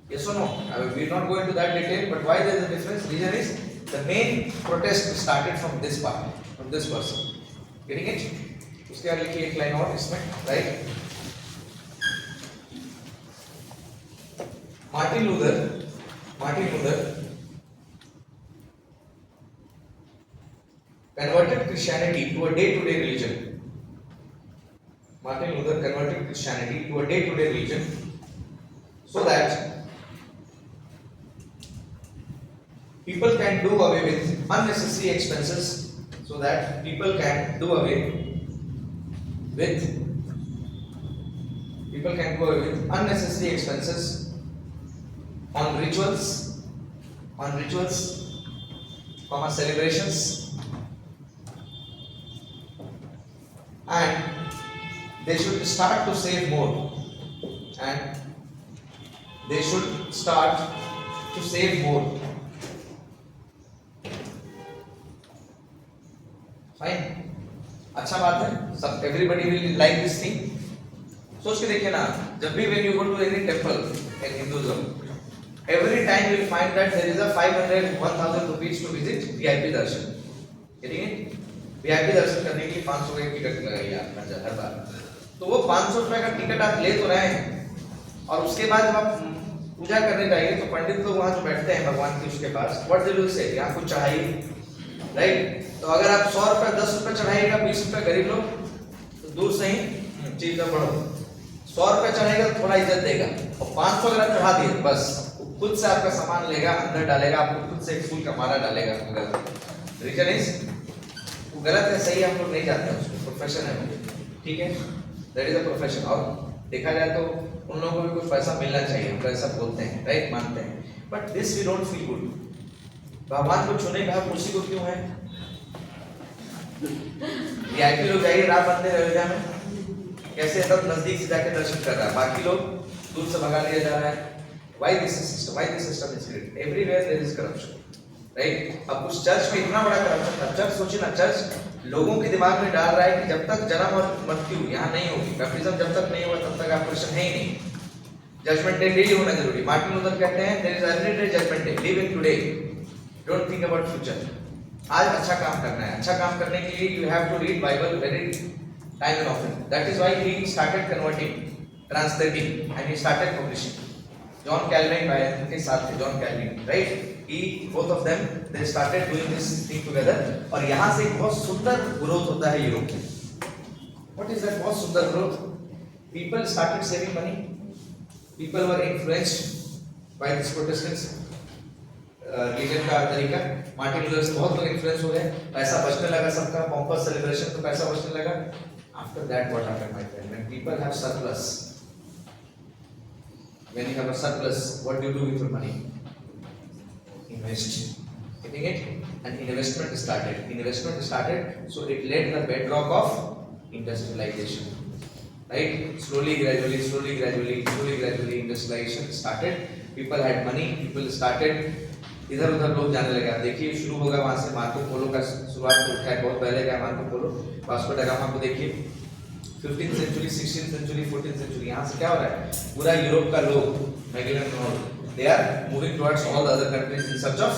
Yes or no? I mean, we will not go into that detail, but why there is a difference? Reason is the main protest started from this part, from this person. Getting it? उसके आगे लिखिए एक line और इसमें, right? Martin Luther converted Christianity to a day-to-day religion. Martin Luther converted Christianity to a day-to-day religion so that people can do away with unnecessary expenses, so that people can do away with unnecessary expenses on rituals, celebrations, and they should start to save more, fine. अच्छा बात है. सब everybody will like this thing. सोच के देखिए ना, जब भी when you go to any temple in Hinduism, every time you will find that there is a 500-1000 rupees to visit VIP darshan. Getting it? VIP दर्शन करने के लिए 500 का टिकट लगाइए आप हर बार. तो वो 500 रुपए का टिकट आप ले तो रहे हैं, और उसके बाद जब आप पूजा करने जाइए तो पंडित लोग वहाँ जो बैठते हैं भगवान के उसके पास, व्हाट दे विल से, यहाँ कुछ चाहिए, राइट? तो अगर आप 100 रुपए 10 रुपए चढ़ाइएगा, 20 रुपए गरीब लोग तो दूर से ही चीज में बढ़ो. 100 रुपए चढ़ाएगा तो थोड़ा इज्जत देगा, और 500 अगर चढ़ा दिए बस खुद से आपका सामान लेगा, अंदर डालेगा, आपको खुद से एक फूल का माला डालेगा. रीजन इज वो गलत है, सही हम लोग नहीं जाते हैं, उसको प्रोफेशन है, ठीक है, दैट इज अ प्रोफेशन. और देखा जाए तो उन लोगों को भी कुछ पैसा मिलना चाहिए, हम ऐसा बोलते हैं, राइट, मानते हैं, but this we don't feel good. भगवान को छूने का कुर्सी को क्यों है? वीआईपी लोग जाइए राम मंदिर अयोध्या में, कैसे तब नजदीक से जाके दर्शन कर रहा है, बाकी लोग दूर से भगा लिया जा रहा है. Why this system? Why this system is created? Everywhere there is corruption, right? अब उस चर्च में इतना बड़ा करप्शन था. चर्च सोचिए ना, चर्च लोगों के दिमाग में डाल रहा है कि जब तक जन्म और मृत्यु यहाँ नहीं होगी, बैप्टिज्म जब तक नहीं होगा तब तक आप क्रिश्चियन है ही नहीं. जजमेंट डे डेली होना जरूरी. मार्टिन लूथर कहते हैं there is every day judgement day, live in today, don't think about future. आज अच्छा काम करना है. अच्छा काम करने के लिए you have to read Bible very time and often. That is why he started converting, translating, and he started publishing. John Calvin भाई उनके साथ थे, John Calvin, right? he both of them they started doing this thing together, और यहाँ से एक बहुत सुंदर ग्रोथ होता है यूरोप में. what is that बहुत सुंदर growth? people started saving money, people were influenced by this Protestants religion का तरीका. मार्टिन लूथर से बहुत लोग इन्फ्लुएंस हो गए, पैसा बचने लगा सबका, पॉम्पस सेलिब्रेशन तो पैसा बचने लगा. after that what happened my friend? when people have surplus, when you have a surplus, what do you do with your money? Invest. Getting it? And investment started, so it laid the bedrock of industrialization, right? Slowly gradually industrialization started. People had money, people started इधर उधर लोग जाने लगे. आप देखिए शुरू होगा वहां से, मार्को पोलो का शुरुआत तो उठा है, बहुत पहले का मार्को पोलो. वास्को दा गामा को देखिए, 15th century, 16th century, 14th century. यहाँ से क्या हो रहा है? पूरा यूरोप का लोग, Magellan, they are moving towards all the other countries in search of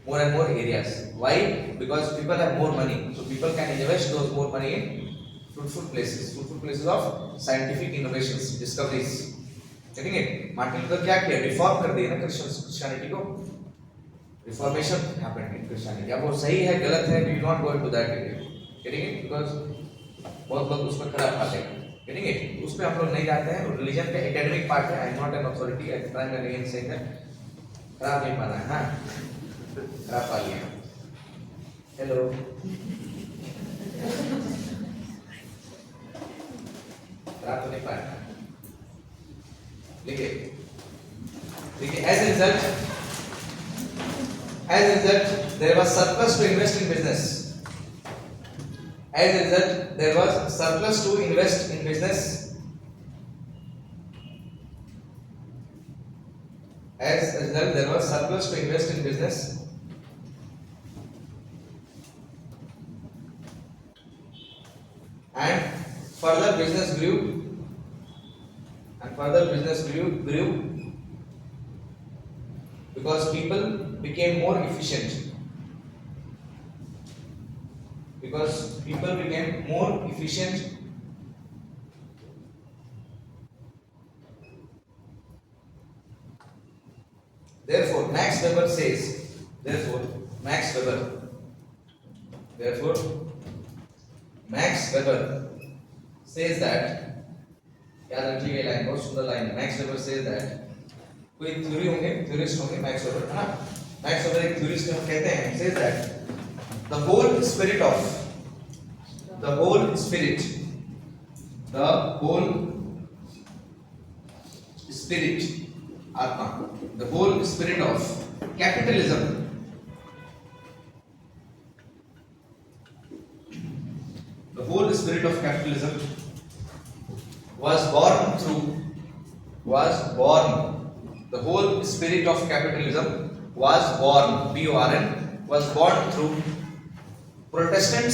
more and more areas. Why? Because people have more money, so people can invest those more money in fruitful places of scientific innovations, discoveries. Getting it? Martin Luther क्या किया? Reform कर दिया ना Christianity को. Reformation happened in Christianity. अब वो सही है गलत है, we will not go into that area. Getting it? Because बहुत लोग उसमें खराब पाते हैं. Getting it? उसमें हम लोग नहीं जाते हैं. रिलीजन का एकेडमिक पार्ट है. I am not an authority. I try and again say that. खराब नहीं पाना है, हाँ? खराब पा लिया. हेलो. लिखिए देखिए as a result there was surplus to invest in business. As a result there was surplus to invest in business. As a result there was surplus to invest in business. And further business grew because people became more efficient. Therefore Max Weber says that, याद रखिए ये line बहुत सुंदर line है. Max weber says that, कोई theory होंगे, theorist होंगे max weber, है ना. मैक्स वेबर एक थ्योरिस्ट हम कहते हैं. says that the whole spirit आत्मा, the whole spirit of capitalism was born through Protestants'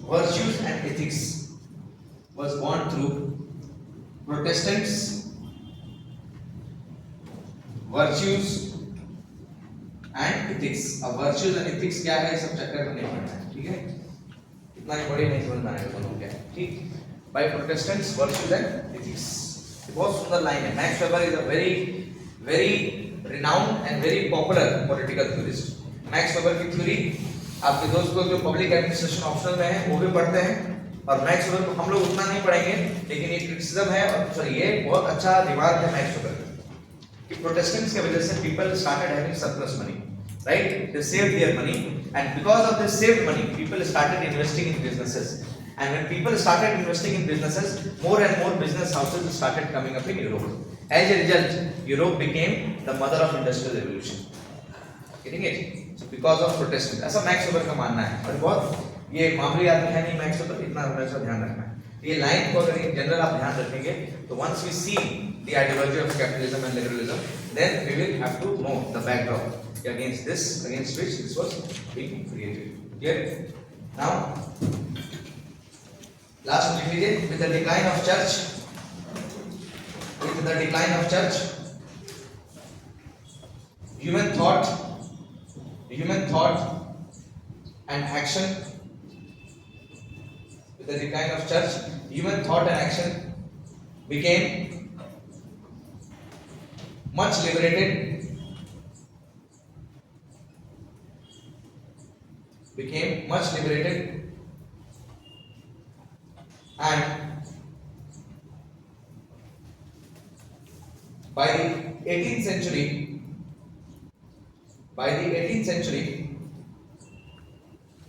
virtues and ethics. अब virtues and ethics क्या है, सब चक्कर में नहीं पड़ना है, ठीक है. इतना ही बड़ी नहीं समझ में आएगा दोनों क्या, ठीक. By Protestants, virtues and ethics. बहुत सुंदर लाइन है. Max weber is a very renowned and very popular political theorist. Max weber की थ्योरी आपके दोस्त लोग जो पब्लिक एडमिनिस्ट्रेशन ऑप्शनल में है वो भी पढ़ते हैं, और मैक्स वेबर को हम लोग उतना नहीं पढ़ेंगे, लेकिन ये क्रिटिसिज्म है और सॉरी ये बहुत अच्छा रिमार्क है मैक्स वेबर कि प्रोटेस्टेंट्स की वजह से people started having surplus money, right. They saved their money and because of this saved money people started investing in businesses, and when people started investing in businesses, more and more business houses started coming up in Europe. As a result Europe became the mother of industrial revolution. Getting it? So because of Protestant, ऐसा max weber का मानना है. और बहुत ये मामूली आदमी है नहीं मैक्स वेबर, इतना हमेशा ध्यान रखना है. ये लाइन को अगर इन जनरल आप ध्यान रखेंगे तो once we see the ideology of capitalism and liberalism, then we will have to know the backdrop against which this was being created. Clear? Now last one लिख लीजिए. With the decline of church, human thought and action. With the decline of church, human thought and action became much liberated. And by the 18th century,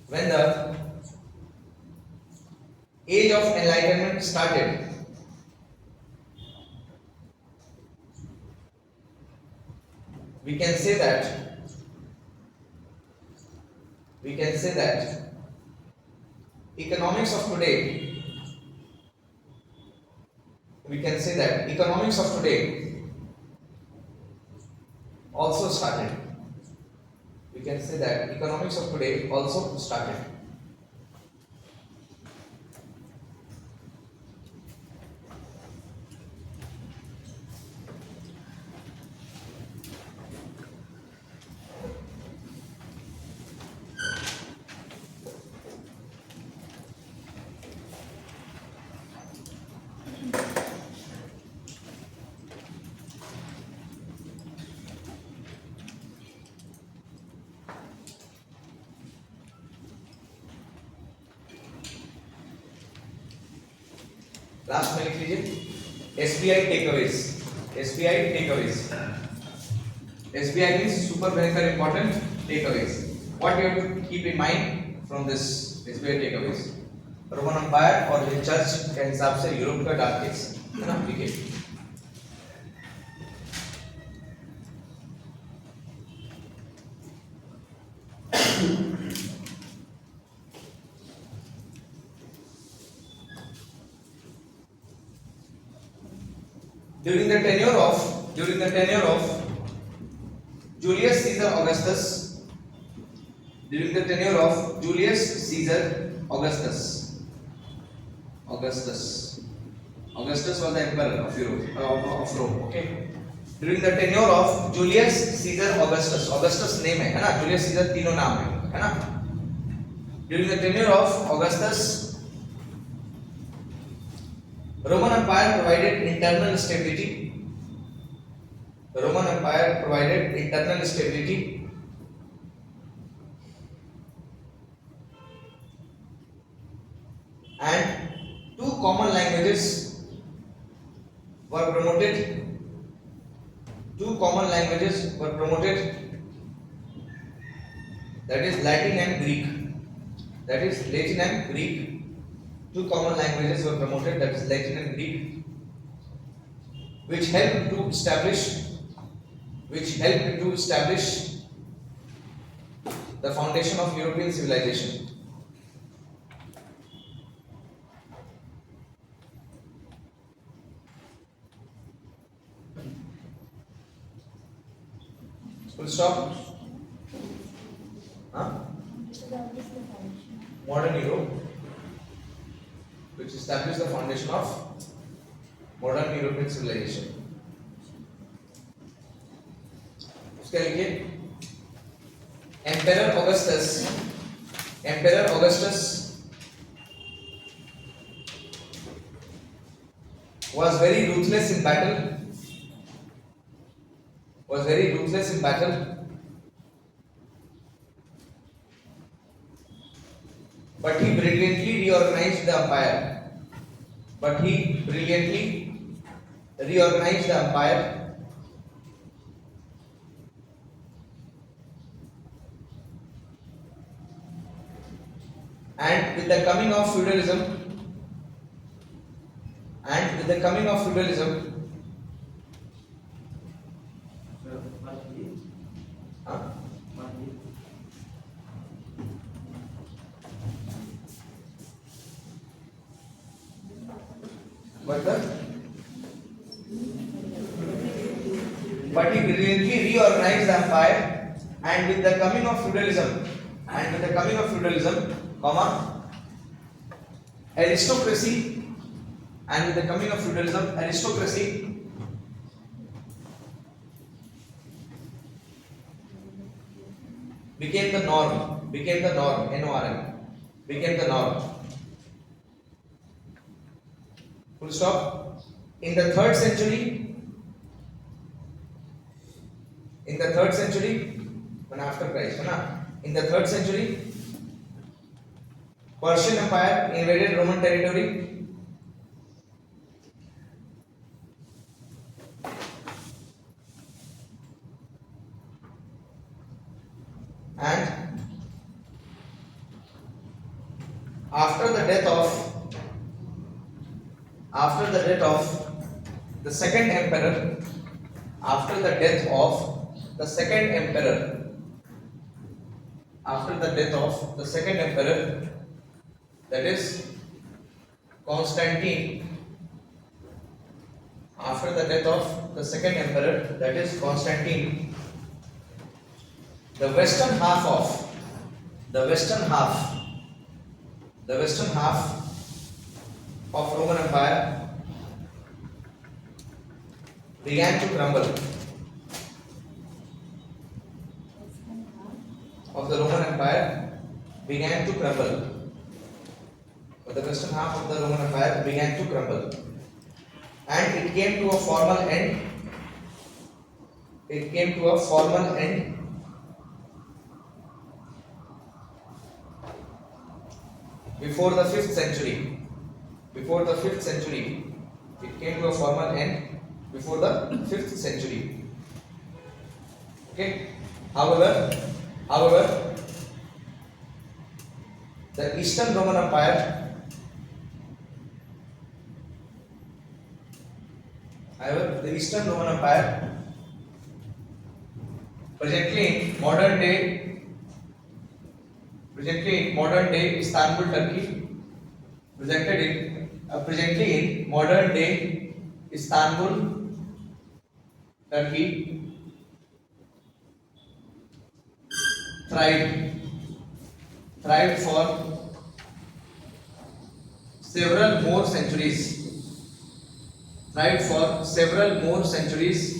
when the age of enlightenment started, we can say that economics of today also started. Last में लिख लीजिए SBI takeaways. SBI means super banker important takeaways. What you have to keep in mind from this SBI takeaways? Roman umpire और church के हिसाब से Europe का dark as है ना. लिखिए during the tenure of Julius Caesar Augustus, during the tenure of Julius Caesar Augustus. Augustus was the emperor of Europe, of Rome. Okay. During the tenure of Julius Caesar Augustus. Augustus name है ना? Julius Caesar तीनों नाम है ना? During the tenure of Augustus, Roman Empire provided internal stability. Roman Empire provided internal stability and two common languages were promoted. Two common languages were promoted, that is Latin and Greek. That is Latin and Greek. Two common languages were promoted, that is Latin and Greek, which helped to establish the foundation of European civilization. Full stop. Modern Europe, which established the foundation of modern European civilization. उसके लिए Emperor Augustus was very ruthless in battle. But he brilliantly reorganized the empire. And with the coming of feudalism, but he brilliantly reorganized the empire, and with the coming of feudalism, aristocracy became the norm. NORM became the norm. Full stop. In the 3rd century, when after Christ, in the 3rd century, Persian Empire invaded Roman territory. And after the death of the second emperor, that is Constantine, the western half of Roman Empire began to crumble. The western half of the Roman Empire began to crumble, and it came to a formal end. Before the 5th century, it came to a formal end before the 5th century. Okay. However, the Eastern Roman Empire presently in modern day Istanbul, Turkey, presently in modern day Istanbul, Turkey thrived for several more centuries. Thrived for several more centuries.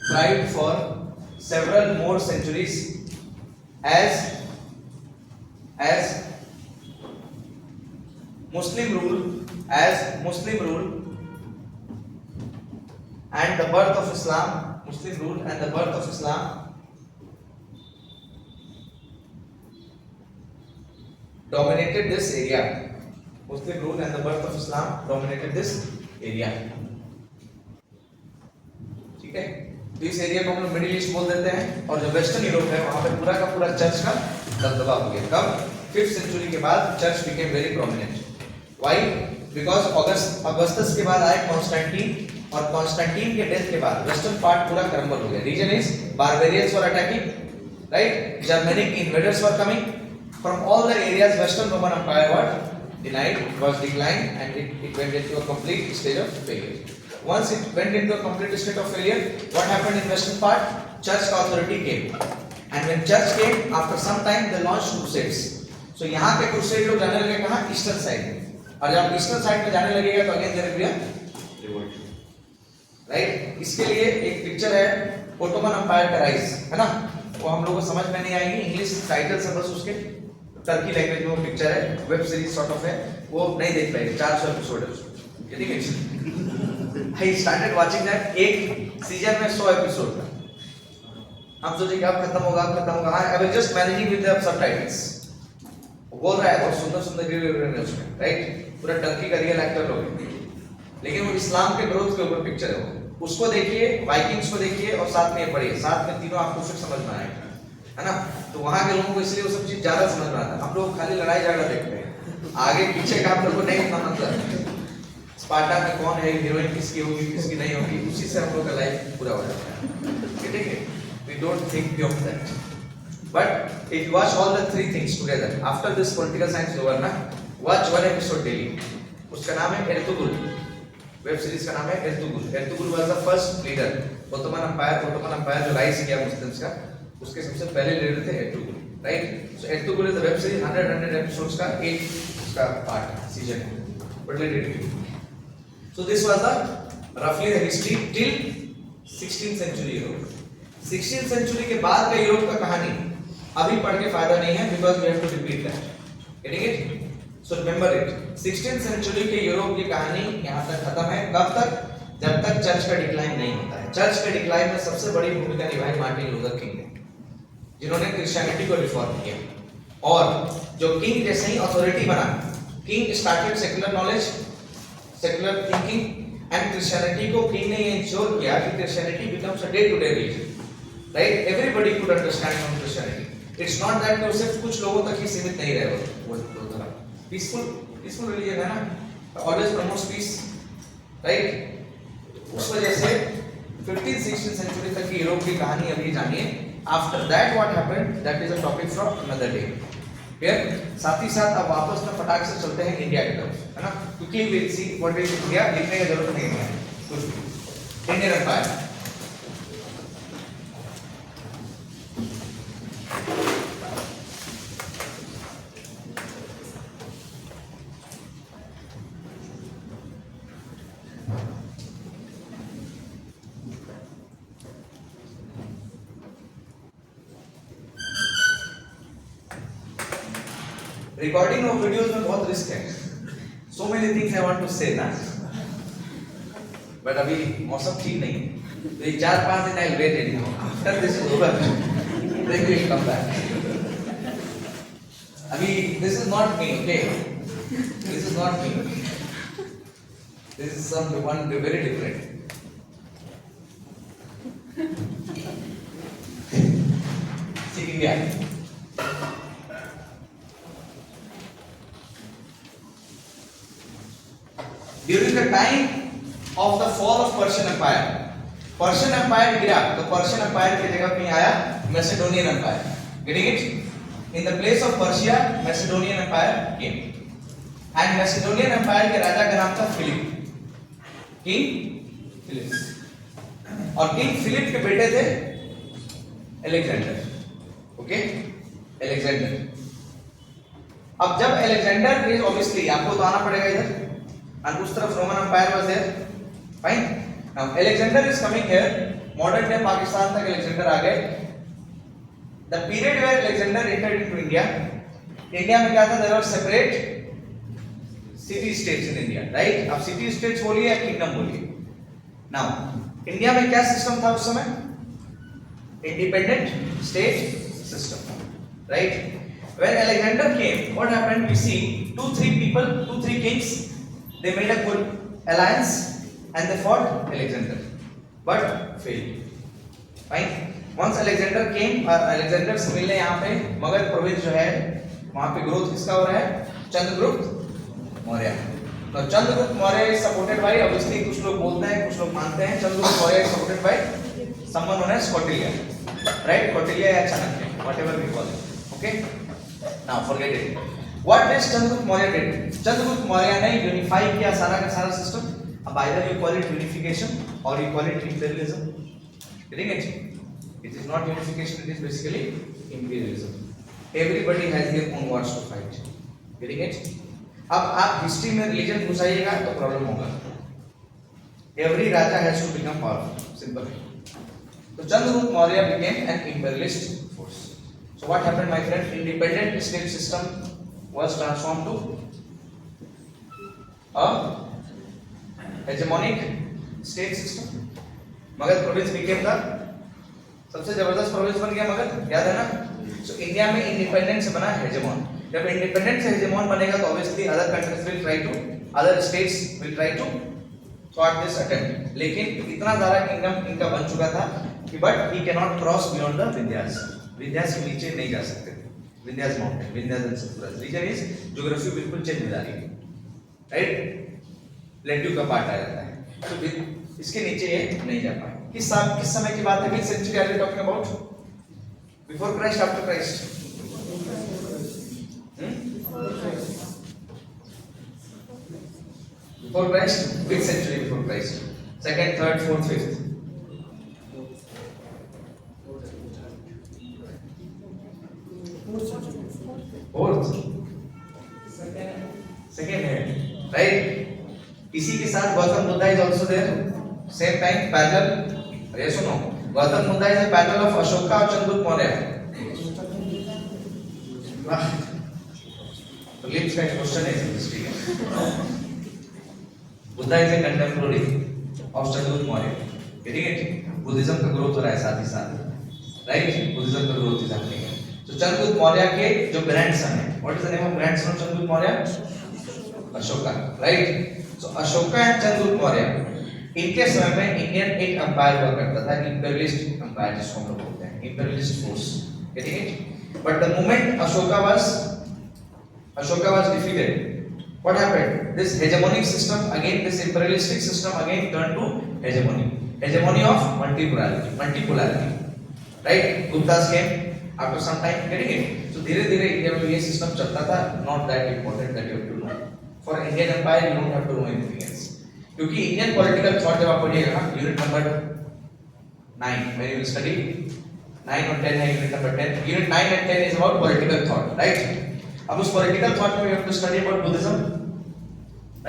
Thrived for several more centuries as Muslim rule and the birth of Islam. Muslim rule and the birth of Islam dominated this area. Muslim rule and the birth of Islam dominated this area. ठीक है, तो इस area को हम लोग middle east बोल देते हैं, और जो वेस्टर्न यूरोप है वहां पे पूरा का पूरा चर्च का दबदबा हो गया. कब? 5th सेंचुरी के बाद church became very prominent. Why? Because Augustus के बाद आए कॉन्स्टेंटाइन, और कॉन्स्टेंटाइन के डेथ के बाद वेस्टर्न पार्ट पूरा क्रम्बल हो गया. Reason is barbarians were attacking, right? Germanic invaders were coming from all the areas. Western Roman Empire was denied, was declined, and it went into a complete state of failure. Once it went into a complete state of failure, what happened in western part? Church authority came, and when church came, after some time they launched crusades. So यहाँ पे crusade लोग जाने लगे कहाँ? Eastern side में, और जब eastern side में जाने लगेगा तो again there will be a revolt, right? इसके लिए एक पिक्चर है ओटोमन एम्पायर का राइज, है ना? वो हम लोगों को समझ में नहीं आएगी, इंग्लिश टाइटल से बस उसके टर्की लैंग्वेज में वो पिक्चर है, वेब सीरीज सॉर्ट ऑफ है, वो नहीं देख पाएंगे. 400 एपिसोड है उसमें, ठीक है? I started watching that. एक सीजन में 100 एपिसोड था. हम सोचे कि अब खत्म होगा. I was just managing with the subtitles. बोल रहा है बहुत सुंदर वीडियो है उसमें, राइट? पूरा टर्की का रियल एक्टर लोग, लेकिन वो इस्लाम के ग्रोथ के ऊपर पिक्चर है. उसको देखिए, वाइकिंग्स को देखिए, और साथ में ये पढ़िए, साथ में तीनों आपको फिर समझ में आएगा, है ना? तो वहां के लोगों को इसलिए वो सब चीज ज्यादा समझ में आता है. हम लोग खाली लड़ाई झगड़ा देखते हैं, आगे पीछे का हम लोग को नहीं इतना मतलब. स्पार्टा में कौन है, हीरोइन किसकी होगी, किसकी नहीं होगी, उसी से हम लोग का लाइफ पूरा हो जाता है. ठीक है, we don't think beyond that. But if you watch all the 3 things together after this political science over ना, वॉच 1 एपिसोड डेली. उसका नाम है एर्तुगरुल. वेब सीरीज का नाम है Ertugrul. Ertugrul was the first leader. Ottoman empire जो rise किया Muslims का, उसके सबसे पहले लीडर थे Ertugrul, right? So Ertugrul is the web series 100 episodes का एक उसका पार्ट सीजन है. But let it be. So this was the रफली the history till 16th century Europe. 16th century के बाद का यूरोप का कहानी अभी पढ़ के फायदा नहीं है, because we have to repeat that. Getting it? So remember it. 16th century के यूरोप की कहानी यहां तक खत्म है. कब तक? जब तक चर्च का डिक्लाइन नहीं होता है. चर्च के डिक्लाइन में सबसे बड़ी भूमिका निभाई मार्टिन लूथर किंग ने, जिन्होंने क्रिश्चियनिटी को रिफॉर्म किया. और जो किंग जैसे ही अथॉरिटी बना, king started secular knowledge, secular thinking, and Christianity को किंग ने ये इंश्योर किया कि Christianity becomes a day to day religion, right? Everybody could understand from Christianity. It's not that कि सिर्फ कुछ लोगों तक ही सीमित नहीं रहे. वो पीसफुल रिलीजन है ना, ऑलवेज प्रमोट्स पीस, राइट? उस वजह से 15th 16th सेंचुरी तक की यूरोप की कहानी अभी जानिए. After that what happened, that is a topic from another day. Clear? साथ ही साथ अब वापस में फटाक से चलते हैं इंडिया की तरफ, है ना? क्योंकि will see what is India. लिखने की जरूरत नहीं है कुछ भी. Indian empire. Recording of videos में बहुत रिस्क है. So many things I want to say ना, बट अभी मौसम ठीक नहीं है, तो ये 4-5 दिन I wait anyhow. After this is over then we will come back. अभी this is not me, okay? This is not me. This is someone very different. See India. During the time of the fall of Persian Empire, Persian Empire गिरा तो Persian Empire की जगह पे आया Macedonian Empire. Getting it? In the place of Persia, Macedonian Empire came. And Macedonian Empire के राजा का नाम था फिलिप. King Philip. और किंग फिलिप के बेटे थे अलेक्जेंडर, ओके, अलेक्जेंडर। अब जब अलेक्जेंडर इज ऑब्वियसली आपको तो आना पड़ेगा इधर, और उस तरफ Roman empire was there, fine. Now Alexander is coming here, modern day Pakistan तक अलेक्जेंडर आ गए। The period where Alexander entered into India, India में क्या था, there were separate city states in India, right. अब सिटी स्टेट्स बोलिए या kingdom बोलिए। नाउ इंडिया में क्या सिस्टम था उस समय, independent state system, right. When Alexander came, what happened? We see two, three kings. They made a good alliance and they fought Alexander, but failed. Fine. Once Alexander came, Alexander से मिलने यहाँ पे Magadh province जो है वहाँ पे growth किसका हो रहा है, चंद्रगुप्त मौर्य। तो Chandragupta Maurya is supported by, obviously कुछ लोग बोलते हैं, कुछ लोग मानते हैं, Chandragupta Maurya is supported by someone known as Kautilya, right? Kautilya या Chanakya, whatever we call it, okay? Now forget it. What did Chandragupta Maurya did? Chandragupta Maurya ने unify किया सारा का सारा system. अब either you call it unification or you call it imperialism. Getting it? It is not unification. It is basically imperialism. Everybody has their own wars to fight. Getting it? अब आप history में religion घुसाइएगा तो problem होगा. Every raja has to become powerful. Simple. So Chandragupta Maurya became an imperialist force. So what happened, my friend? Independent state system was transformed to a hegemonic state system. Magad province became the सबसे जबरदस्त province बन गया मगध, याद है ना? So India में independent से बना hegemon. जब independent से hegemon बनेगा तो obviously other countries will try to, other states will try to thwart this attempt. लेकिन इतना ज़्यादा kingdom इनका बन चुका था कि but he cannot cross beyond the Vindhyas. Vindhyas के नीचे नहीं जा सकते, Vindhyas mountain, Vindhyas Satpura region is geography बिल्कुल चेंज हो जा रही है, राइट। प्लेट्यू का पार्ट आ जाता है, तो इसके नीचे ये नहीं जा पाए। किस समय की बात है, which century are we talking about, before Christ, after Christ? Before Christ, which century before Christ, second, third, fourth, fifth? Fourth, second है, राइट। इसी के साथ Gautam Buddha is also there, same time parallel. अरे सुनो, Gautam Buddha is a parallel of Ashoka और चंद्रगुप्त मौर्य। तो limbs का question है हिस्ट्री का। Buddha is a contemporary of Chandragupta Maurya, ठीक है। बुद्धिज्म का ग्रोथ हो रहा है साथ ही साथ, राइट। बुद्धिज्म का ग्रोथ इज हैपनिंग। तो चंद्रगुप्त मौर्य के जो ग्रैंडसन है, what is the name of grandson of Chandragupta Maurya? Ashoka, right. So Ashoka and Chandragupta Maurya, इनके समय में इंडियन एक एम्पायर हुआ करता था, इंपीरियलिस्ट एम्पायर जिसको हम लोग बोलते हैं, imperialist force, getting it. But the moment Ashoka was defeated, what happened? This hegemonic system again, this imperialistic system again turn to hegemony of multipolarity, right. Guptas came after some time, getting it? So धीरे धीरे India में ये system चलता था, not that important that you have to know. For Indian Empire you don't have to know anything else. क्योंकि Indian political thought जब आप पढ़िएगा ना, unit number 9 when you will study 9 और 10 है, unit number 10, unit 9 and 10 is about political thought, right? अब उस political thought में we have to study about Buddhism,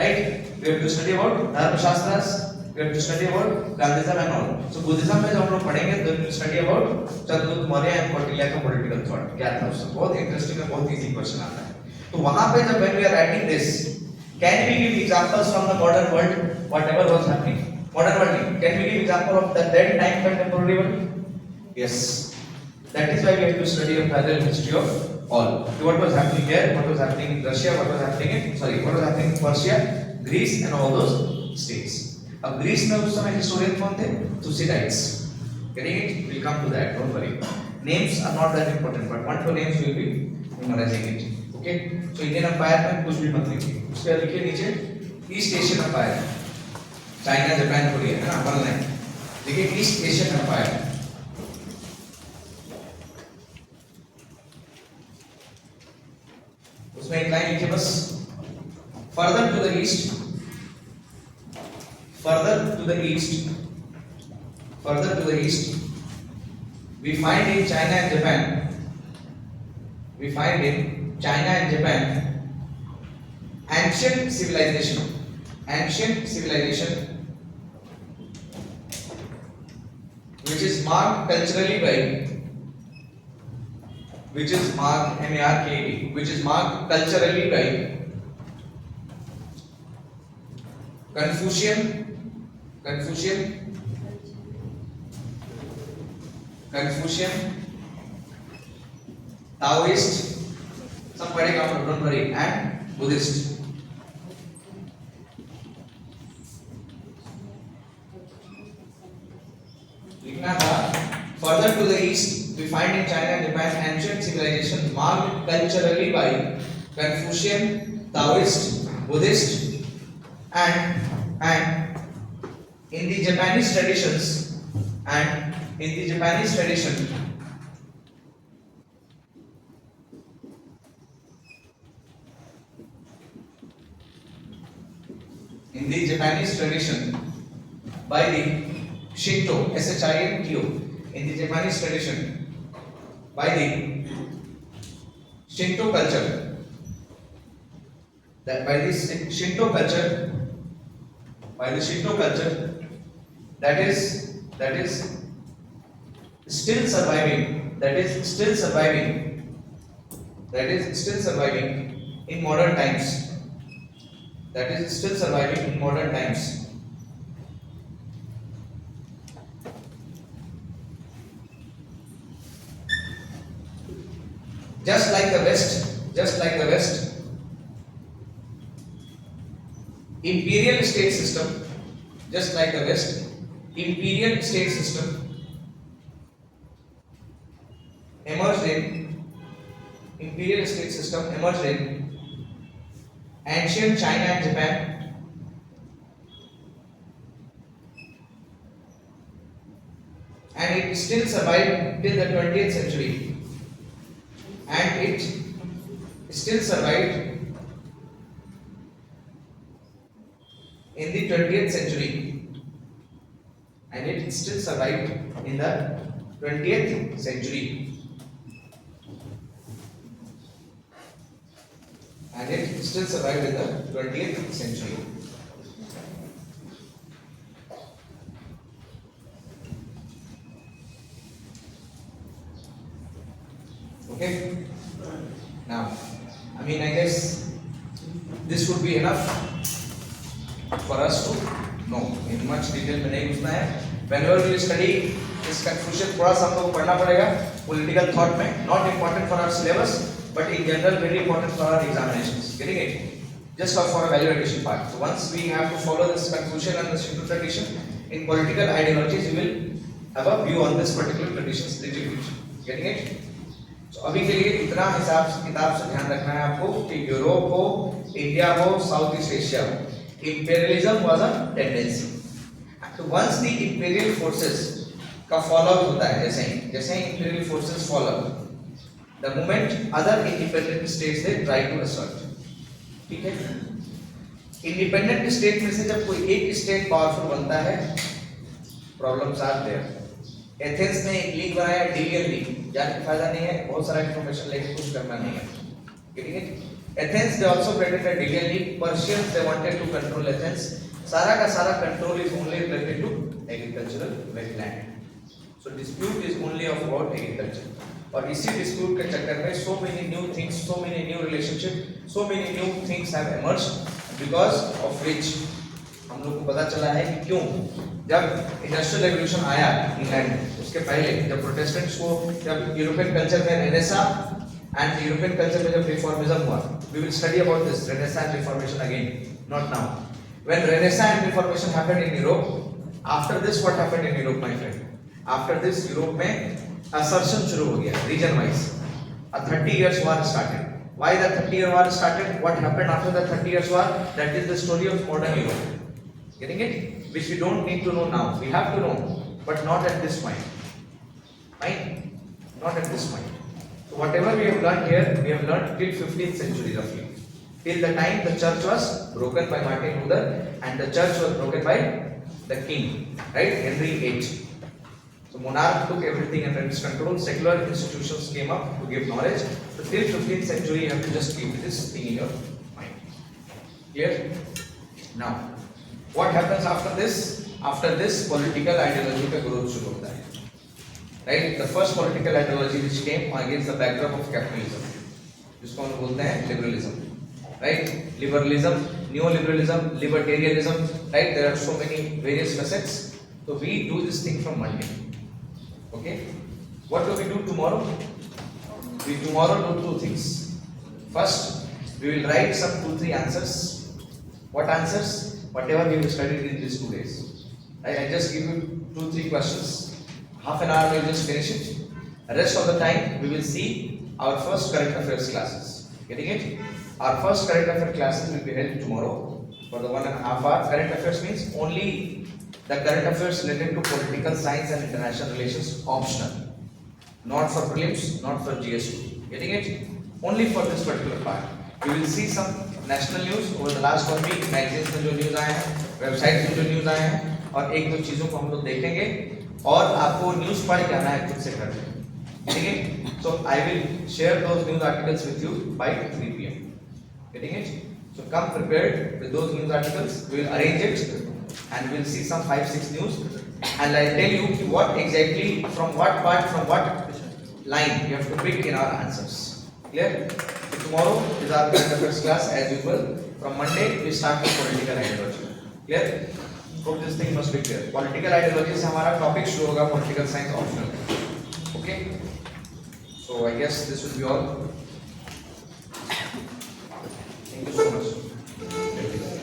right? We have to study about धर्मशास्त्रास, we have to study about Gandhism and all. So Buddhism में जब हम लोग पढ़ेंगे तो we will study about Chandragupta Maurya and Kautilya का political thought क्या था उसमें, बहुत इंटरेस्टिंग है, बहुत इजी क्वेश्चन आता है। तो वहाँ पे जब when we are writing this, can we give examples from the modern world, whatever was happening? Modern world, can we give example of the then time contemporary world? Yes. That is why we have to study a parallel history of all. So what was happening here? What was happening in Russia? What was happening in Persia, Greece, and all those states. अब Greece में उस समय historian कौन थे? थुसिडाइड्स, getting it? We'll come to that, don't worry. Names are not that important, but one two names will be memorizing it. Okay? So Indian Empire में कुछ भी मत लिखिए, उसके बाद लिखिए नीचे East Asian empire, China, Japan, Korea, है ना, वन लाइन लिखिए ईस्ट एशियन एम्पायर। उसमें एक लाइन लिखिए बस, further to the east further to the east, we find in China and Japan, ancient civilization, which is marked culturally by, which is marked M-A-R-K-E-D, which is marked culturally by Confucian, Taoist, सब पढ़ेगा आप लोग, don't worry, and Buddhist. लिखना था, further to the east we find in China and Japan ancient civilization marked culturally by Confucian, Taoist, Buddhist, and in the Japanese tradition, by the Shinto, S-H-I-N-T-O, in the Japanese tradition, by the Shinto culture, that by the Shinto culture, that is still surviving in modern times, just like the West, imperial state system, emerged in ancient China and Japan, and it still survived till the 20th century, in the 20th century, and it still survived in the 20th century, Okay, now I guess this would be enough for us to know. In much detail में नहीं घुसना है. Whenever we study this Confucian, थोड़ा सा हमको पढ़ना पड़ेगा political thought में, not important for our syllabus, but in general very important for our examinations. Getting it? Just for a value addition part. So once we have to follow this Confucian and the Shinto tradition in political ideologies, we will have a view on this particular traditions distribution. Getting it? तो अभी के लिए इतना हिसाब से किताब से ध्यान रखना है आपको कि यूरोप हो, इंडिया हो, साउथ ईस्ट एशिया हो, imperialism was a tendency. So once the imperial forces का fall out होता है, जैसे ही imperial forces fall out, the moment other independent states they try to assert. ठीक है? Independent state में से जब कोई एक state powerful बनता है, problems are there. एथेंस ने एक लीग बनाया, डिलियन लीग, जान के फायदा नहीं है, बहुत सारा इंफॉर्मेशन लेके कुछ करना नहीं है. Getting it? Athens they also created a Delian League. Persians they wanted to control Athens. सारा का सारा control is only related to agricultural wetland. So dispute is only of about agriculture. और इसी dispute के चक्कर में so many new things, so many new relationships, so many new things have emerged, because of which हम लोग को पता चला है कि क्यों जब इंडस्ट्रियल रेवोल्यूशन आया इंग्लैंड में, उसके पहले जब प्रोटेस्टेंट्स को, जब यूरोपियन कल्चर में रेनेसा and European culture में जब रिफॉर्मिज्म हुआ, we will study about this Renaissance and Reformation again, not now. When Renaissance and Reformation happened in Europe, after this what happened in Europe, my friend? After this Europe में assertion शुरू हो गया region wise. A 30 years war started. Why the 30-year war started? What happened after the 30 years war? That is the story of modern Europe. Getting it? Which we don't need to know now. We have to know, but not at this point. Fine? Not at this point. So whatever we have learned here, we have learned till 15th century roughly. Till the time the church was broken by Martin Luther, and the church was broken by the king, right? Henry VIII. So monarch took everything under his control. Secular institutions came up to give knowledge. So till 15th century, you have to just keep this thing in your mind. Clear? Now, what happens after this? After this, political ideology का growth शुरू होता है. Right? The first political ideology which came against the backdrop of capitalism, जिसको हम बोलते हैं liberalism. Right? Liberalism, neoliberalism, libertarianism. Right? There are so many various facets. So we do this thing from Monday. Okay? What do we do tomorrow? We tomorrow do two things. First, we will write some 2-3 answers. What answers? Whatever we have studied in these 2 days. Right? I just give you 2-3 questions. Half an hour we will just finish it. The rest of the time we will see our first current affairs classes. Getting it? Our first current affairs classes will be held tomorrow for the 1.5 hour. Current affairs means only the current affairs related to political science and international relations, optional. Not for prelims, not for GS2. Getting it? Only for this particular part. We will see some national news over the last 1 week. Magazines में जो news आए हैं, websites में जो news आए हैं, और एक दो चीजों को हम लोग देखेंगे और आपको न्यूज पढ़ के आना है खुद से घर में. ठीक है? So I will share those news articles with you by 3 p.m. Getting it? So come prepared with those news articles. We will arrange it and we'll see some 5-6 news and I'll tell you what exactly from what part, from what line you have to pick in our answers. Clear? So tomorrow is our current affairs class as usual. From Monday we start with political ideology. Clear? Hope this thing must be clear. Political ideology से हमारा topic शुरू होगा political science optional. Okay? So I guess this will be all. Thank you so much.